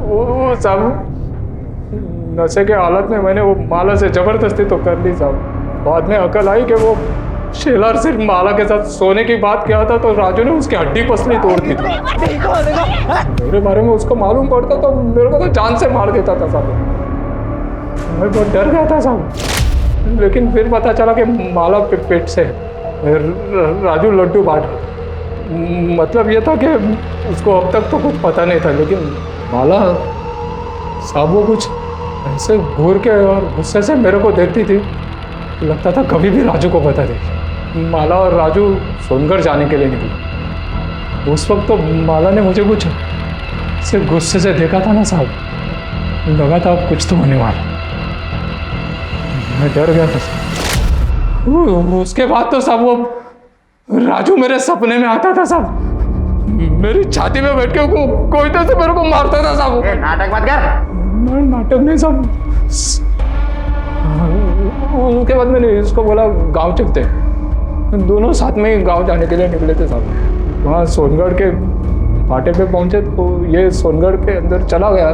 Speaker 13: वो साहब नशे के हालत में मैंने वो माला से जबरदस्ती तो कर ली साहब। बाद में अकल आई कि वो शेलर सिर्फ माला के साथ सोने की बात किया था, तो राजू ने उसकी हड्डी पसली तोड़ दी थी। मेरे बारे में उसको मालूम पड़ता तो मेरे को तो जान से मार देता था साहब। मैं बहुत डर गया था साहब, लेकिन फिर पता चला कि माला पेट से राजू लड्डू बांट। मतलब ये था कि उसको अब तक तो कुछ पता नहीं था, लेकिन माला साहब वो कुछ ऐसे घूर के और गुस्से से मेरे को देखती थी, लगता था कभी भी राजू को बता देगी। माला और राजू सोनगढ़ जाने के लिए निकले। उस वक्त तो माला ने मुझे कुछ से गुस्से से देखा था ना साहब, लगा था अब कुछ तो होने वाला। मैं डर गया था साहब। उसके बाद तो साहब वो राजू मेरे सपने में आता था साहब, मेरी छाती में बैठ के कोई तो से मेरे को मारता था साहब।
Speaker 21: नाटक मत कर।
Speaker 13: नाटक नहीं साहब। उसके बाद मैंने इसको बोला गांव चलते, दोनों साथ में ही गांव जाने के लिए निकले थे साहब। वहाँ सोनगढ़ के फाटे पे पहुंचे तो ये सोनगढ़ के अंदर चला गया।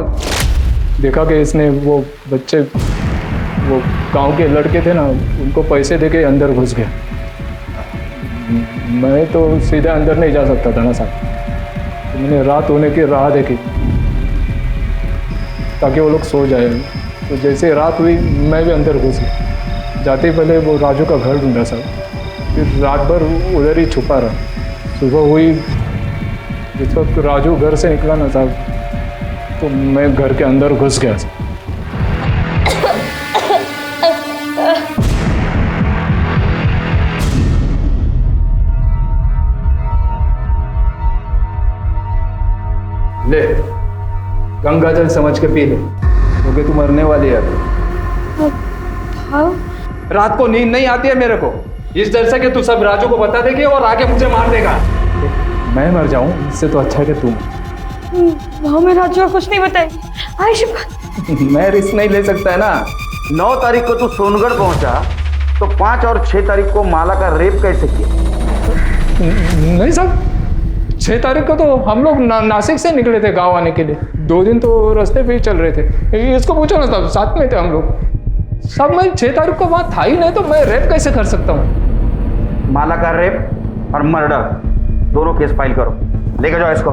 Speaker 13: देखा कि इसने वो बच्चे, वो गांव के लड़के थे ना, उनको पैसे देके अंदर घुस गया। मैं तो सीधे अंदर नहीं जा सकता था ना साहब, तो मैंने रात होने की राह देखी ताकि वो लोग सो जाए। तो जैसे रात हुई मैं भी अंदर घुस गया। जाते ही पहले वो राजू का घर ढूंढा साहब, फिर रात भर उधर ही छुपा रहा। सुबह हुई, जिस वक्त राजू घर से निकला ना साहब, तो मैं घर के अंदर घुस गया साहब। ले गंगा जल समझ के पी ले, क्योंकि तू मरने वाली है। रात को नींद नहीं आती है मेरे को, इस डर से कि तू सब राजू को बता देगी और आके मुझे मार देगा। मैं मर जाऊं इससे तो अच्छा है कि तू।
Speaker 16: भाव में राजू को कुछ नहीं बताएगी। आयुष
Speaker 13: मैं रिस्क नहीं ले सकता है ना।
Speaker 21: 9 तारीख को तू सोनगढ़ पहुंचा तो 5 और 6 तारीख को माला का रेप कैसे किया?
Speaker 13: नहीं साहब, 6 तारीख को तो हम लोग नासिक से निकले थे गांव आने के लिए। 2 दिन तो रास्ते पे ही चल रहे थे। इसको पूछो ना साहब, साथ में थे हम लोग सब। मैं 6 तारीख को वहाँ था ही नहीं, तो मैं रेप कैसे कर सकता हूँ?
Speaker 21: माला का रेप और मर्डर दोनों केस फाइल करो, लेकर जाओ इसको।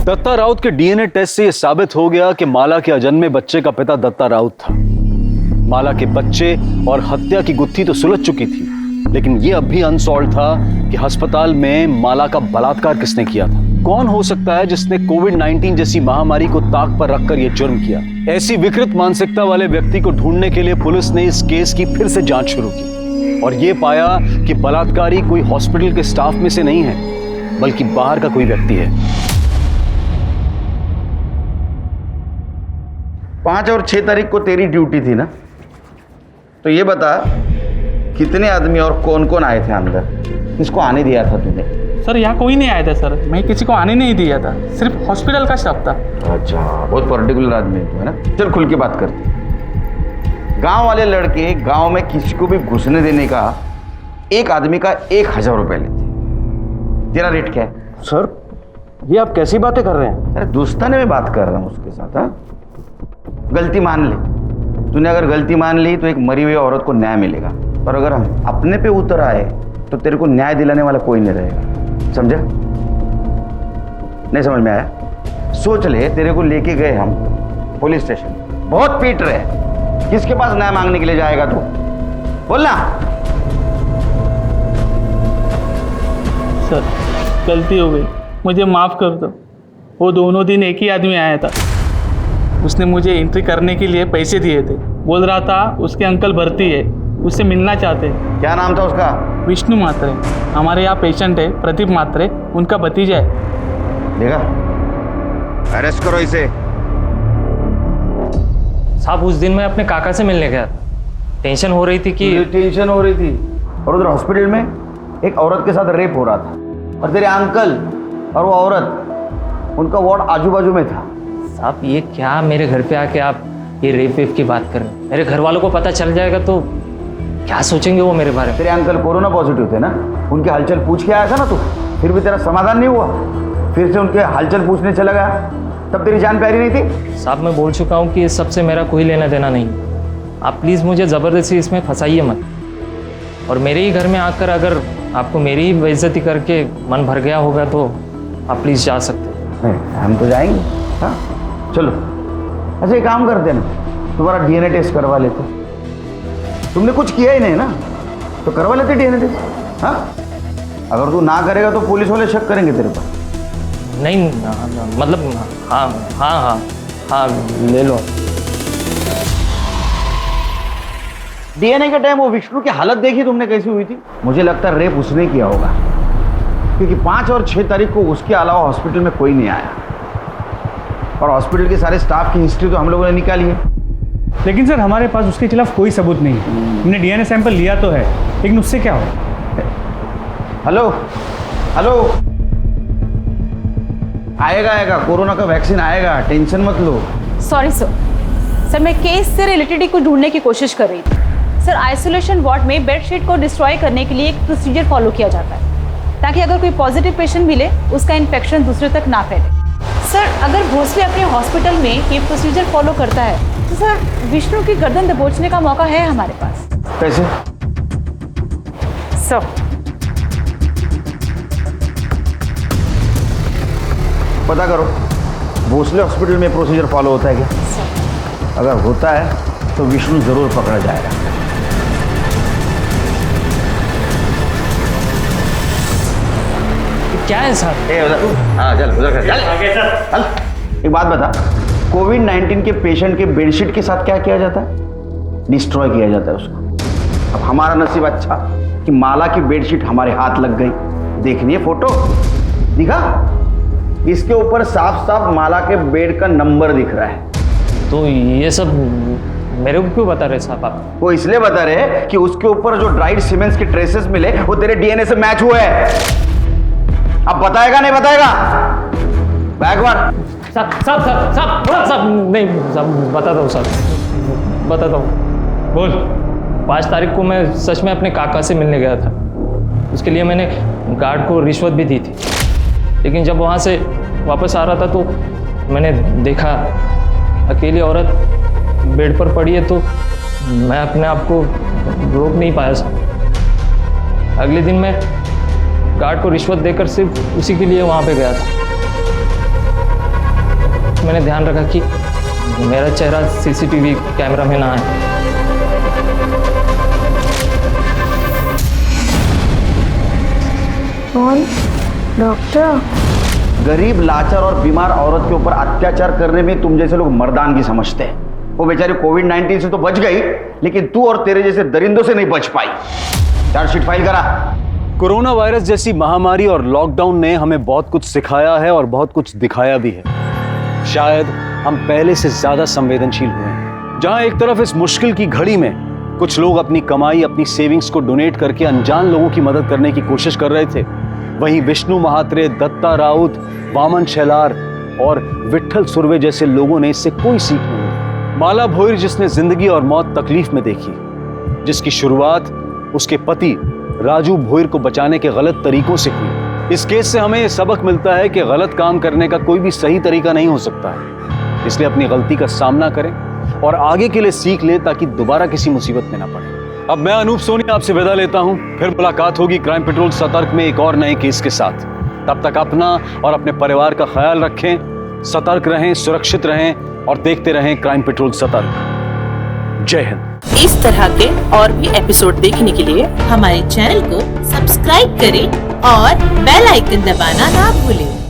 Speaker 12: दत्ता राउत के डीएनए टेस्ट से यह साबित हो गया कि माला के अजन्मे बच्चे का पिता दत्ता राउत था। माला के बच्चे और हत्या की गुत्थी तो सुलझ चुकी थी, लेकिन यह अब भी अनसॉल्व था कि अस्पताल में माला का बलात्कार किसने किया था। कौन हो सकता है जिसने कोविड-19 जैसी महामारी को ताक पर रखकर यह जुर्म किया? ऐसी विकृत मानसिकता वाले व्यक्ति को ढूंढने के लिए पुलिस ने इस केस की फिर से जांच शुरू की और यह पाया कि बलात्कारी कोई हॉस्पिटल के स्टाफ में से नहीं है, बल्कि बाहर का कोई व्यक्ति है।
Speaker 21: 5 और 6 तारीख को तेरी ड्यूटी थी ना, तो ये बता कितने आदमी और कौन कौन आए थे अंदर? किसको आने दिया था तूने?
Speaker 10: सर यहाँ कोई नहीं आया था सर, मैं किसी को आने नहीं दिया था, सिर्फ हॉस्पिटल का स्टाफ था।
Speaker 21: अच्छा, बहुत पर्टिकुलर आदमी है ना। चल खुल के बात करते। गांव वाले लड़के गांव में किसी को भी घुसने देने का एक आदमी का 1000 रुपए लेते, तेरा रेट क्या है?
Speaker 8: सर ये आप कैसी बातें कर रहे हैं?
Speaker 21: अरे दोस्ताने में बात कर रहा हूँ उसके साथ। हाँ, गलती मान ले। तूने अगर गलती मान ली तो एक मरी हुई औरत को न्याय मिलेगा, और अगर हम अपने पे उतर आए तो तेरे को न्याय दिलाने वाला कोई नहीं रहेगा। समझा? नहीं समझ में आया? सोच ले, तेरे को लेके गए हम पुलिस स्टेशन, बहुत पीट रहे, किसके पास न्याय मांगने के लिए जाएगा तू? बोलना।
Speaker 4: सर गलती हो गई, मुझे माफ़ कर दो। वो दोनों दिन एक ही आदमी आया था, उसने मुझे एंट्री करने के लिए पैसे दिए थे। बोल रहा था उसके अंकल भर्ती है, उससे मिलना चाहते।
Speaker 21: क्या नाम था उसका?
Speaker 4: विष्णु मात्रे। हमारे यहाँ पेशेंट है प्रदीप मात्रे, उनका भतीजा है।
Speaker 21: देखा, अरेस्ट करो इसे।
Speaker 9: साहब उस दिन मैं अपने काका से मिलने गया था, टेंशन हो रही थी कि
Speaker 21: टेंशन हो रही थी, और उधर हॉस्पिटल में एक औरत के साथ रेप हो रहा था, और तेरे अंकल और वो औरत, उनका वार्ड आजू बाजू में था।
Speaker 9: साहब ये क्या मेरे घर पे आके आप ये रेप वेप की बात कर रहे हैं? मेरे घर वालों को पता चल जाएगा तो क्या सोचेंगे वो मेरे बारे में?
Speaker 21: तेरे अंकल कोरोना पॉजिटिव थे ना, उनके हालचाल पूछ के आया था ना तू, फिर भी तेरा समाधान नहीं हुआ, फिर से उनके हालचाल पूछने चला गया, तब तेरी जान प्यारी नहीं थी?
Speaker 9: साहब मैं बोल चुका हूँ कि इस सबसे मेरा कोई लेना देना नहीं। आप प्लीज़ मुझे ज़बरदस्ती इसमें फंसाइए मत, और मेरे ही घर में आकर अगर आपको मेरी ही बेइज्जती करके मन भर गया होगा तो आप प्लीज़ जा सकते
Speaker 21: हैं। हम तो जाएंगे। हाँ चलो, अच्छा एक काम करते ना, तुम्हारा डीएनए टेस्ट करवा लेते। तुमने कुछ किया ही नहीं ना, तो करवा लेते डीएनए टेस्ट। हाँ, अगर तू ना करेगा तो पुलिस वाले शक करेंगे तेरे पर।
Speaker 9: नहीं मतलब हाँ हाँ हाँ हाँ ले लो।
Speaker 21: डीएनए के टाइम वो विष्णु की हालत देखी तुमने कैसी हुई थी? मुझे लगता है रेप उसने किया होगा, क्योंकि 5 और 6 तारीख को उसके अलावा हॉस्पिटल में कोई नहीं आया, और हॉस्पिटल के सारे स्टाफ की हिस्ट्री तो हम लोगों ने निकाली है।
Speaker 3: लेकिन सर हमारे पास उसके खिलाफ कोई सबूत नहीं है। हमने डीएनए सैंपल लिया तो है, लेकिन उससे क्या हो?
Speaker 21: हेलो हेलो, आएगा कोरोना का वैक्सीन आएगा, टेंशन मत लो।
Speaker 22: सॉरी सर, मैं केस से रिलेटेड ही कुछ ढूंढने की कोशिश कर रही थी। सर आइसोलेशन वार्ड में बेडशीट को डिस्ट्रॉय करने के लिए एक प्रोसीजर फॉलो किया जाता है, ताकि अगर कोई पॉजिटिव पेशेंट मिले उसका इन्फेक्शन दूसरे तक ना फैले। सर अगर भोसले अपने हॉस्पिटल में ये प्रोसीजर फॉलो करता है तो सर विष्णु की गर्दन दबोचने का मौका है हमारे पास।
Speaker 21: कैसे?
Speaker 22: सर
Speaker 21: पता करो भोसले हॉस्पिटल में प्रोसीजर फॉलो होता है क्या? अगर होता है तो विष्णु जरूर पकड़ा जाएगा।
Speaker 9: क्या है साहब?
Speaker 21: हाँ चल उधर चल। एक बात बता, कोविड-19 के पेशेंट के बेडशीट के साथ क्या किया जाता है? डिस्ट्रॉय किया जाता है उसको। अब हमारा नसीब अच्छा कि माला की बेडशीट हमारे हाथ लग गई। देखनी है फोटो? दिखा? इसके ऊपर साफ साफ माला के बेड का नंबर दिख रहा है।
Speaker 9: तो ये सब मेरे को क्यों बता रहे साहब आप?
Speaker 21: वो इसलिए बता रहे कि उसके ऊपर जो ड्राइड सीमेंट्स के ट्रेसेस मिले वो तेरे डीएनए से मैच हुए हैं। अब बताएगा नहीं बताएगा? बैकवर्ड
Speaker 9: साहब नहीं साहब बताता हूँ साहब, बताता हूँ। बोल। 5 तारीख को मैं सच में अपने काका से मिलने गया था। उसके लिए मैंने गार्ड को रिश्वत भी दी थी, लेकिन जब वहाँ से वापस आ रहा था तो मैंने देखा अकेली औरत बेड पर पड़ी है, तो मैं अपने आप को रोक नहीं पाया साहब। अगले दिन मैं गार्ड को रिश्वत देकर सिर्फ उसी के लिए वहाँ पे गया था। मैंने ध्यान रखा कि मेरा चेहरा सीसीटीवी कैमरा में ना आए।
Speaker 1: कौन? डॉक्टर?
Speaker 21: गरीब, लाचार और बीमार औरत के ऊपर अत्याचार करने में तुम जैसे लोग मर्दानगी समझते हैं। वो बेचारी कोविड-19 से तो बच गई, लेकिन तू और तेरे जैसे दरिंदों से नहीं बच पाई। चार्जशीट फाइल करा।
Speaker 12: कोरोना वायरस जैसी महामारी और लॉकडाउन ने हमें बहुत कुछ सिखाया है और बहुत कुछ दिखाया भी है। शायद हम पहले से ज्यादा संवेदनशील हुए हैं। जहां एक तरफ इस मुश्किल की घड़ी में कुछ लोग अपनी कमाई, अपनी सेविंग्स को डोनेट करके अनजान लोगों की मदद करने की कोशिश कर रहे थे, वहीं विष्णु महात्रे, दत्ता राउत, वामन शेलार और विट्ठल सुर्वे जैसे लोगों ने इससे कोई सीख नहीं ली। माला भोईर, जिसने जिंदगी और मौत तकलीफ में देखी, जिसकी शुरुआत उसके पति राजू भोईर को बचाने के गलत तरीकों से हुई, इस केस से हमें सबक मिलता है कि गलत काम करने का कोई भी सही तरीका नहीं हो सकता है। इसलिए अपनी गलती का सामना करें और आगे के लिए सीख लें ताकि दोबारा किसी मुसीबत में ना पड़े। अब मैं अनूप सोनी आपसे विदा लेता हूं, फिर मुलाकात होगी क्राइम पेट्रोल सतर्क में एक और नए केस के साथ। तब तक अपना और अपने परिवार का ख्याल रखें, सतर्क रहें, सुरक्षित रहें और देखते रहें क्राइम पेट्रोल सतर्क। जय हिंद।
Speaker 2: इस तरह के और भी एपिसोड देखने के लिए हमारे चैनल को सब्सक्राइब करें और बेल आइकन दबाना ना भूलें।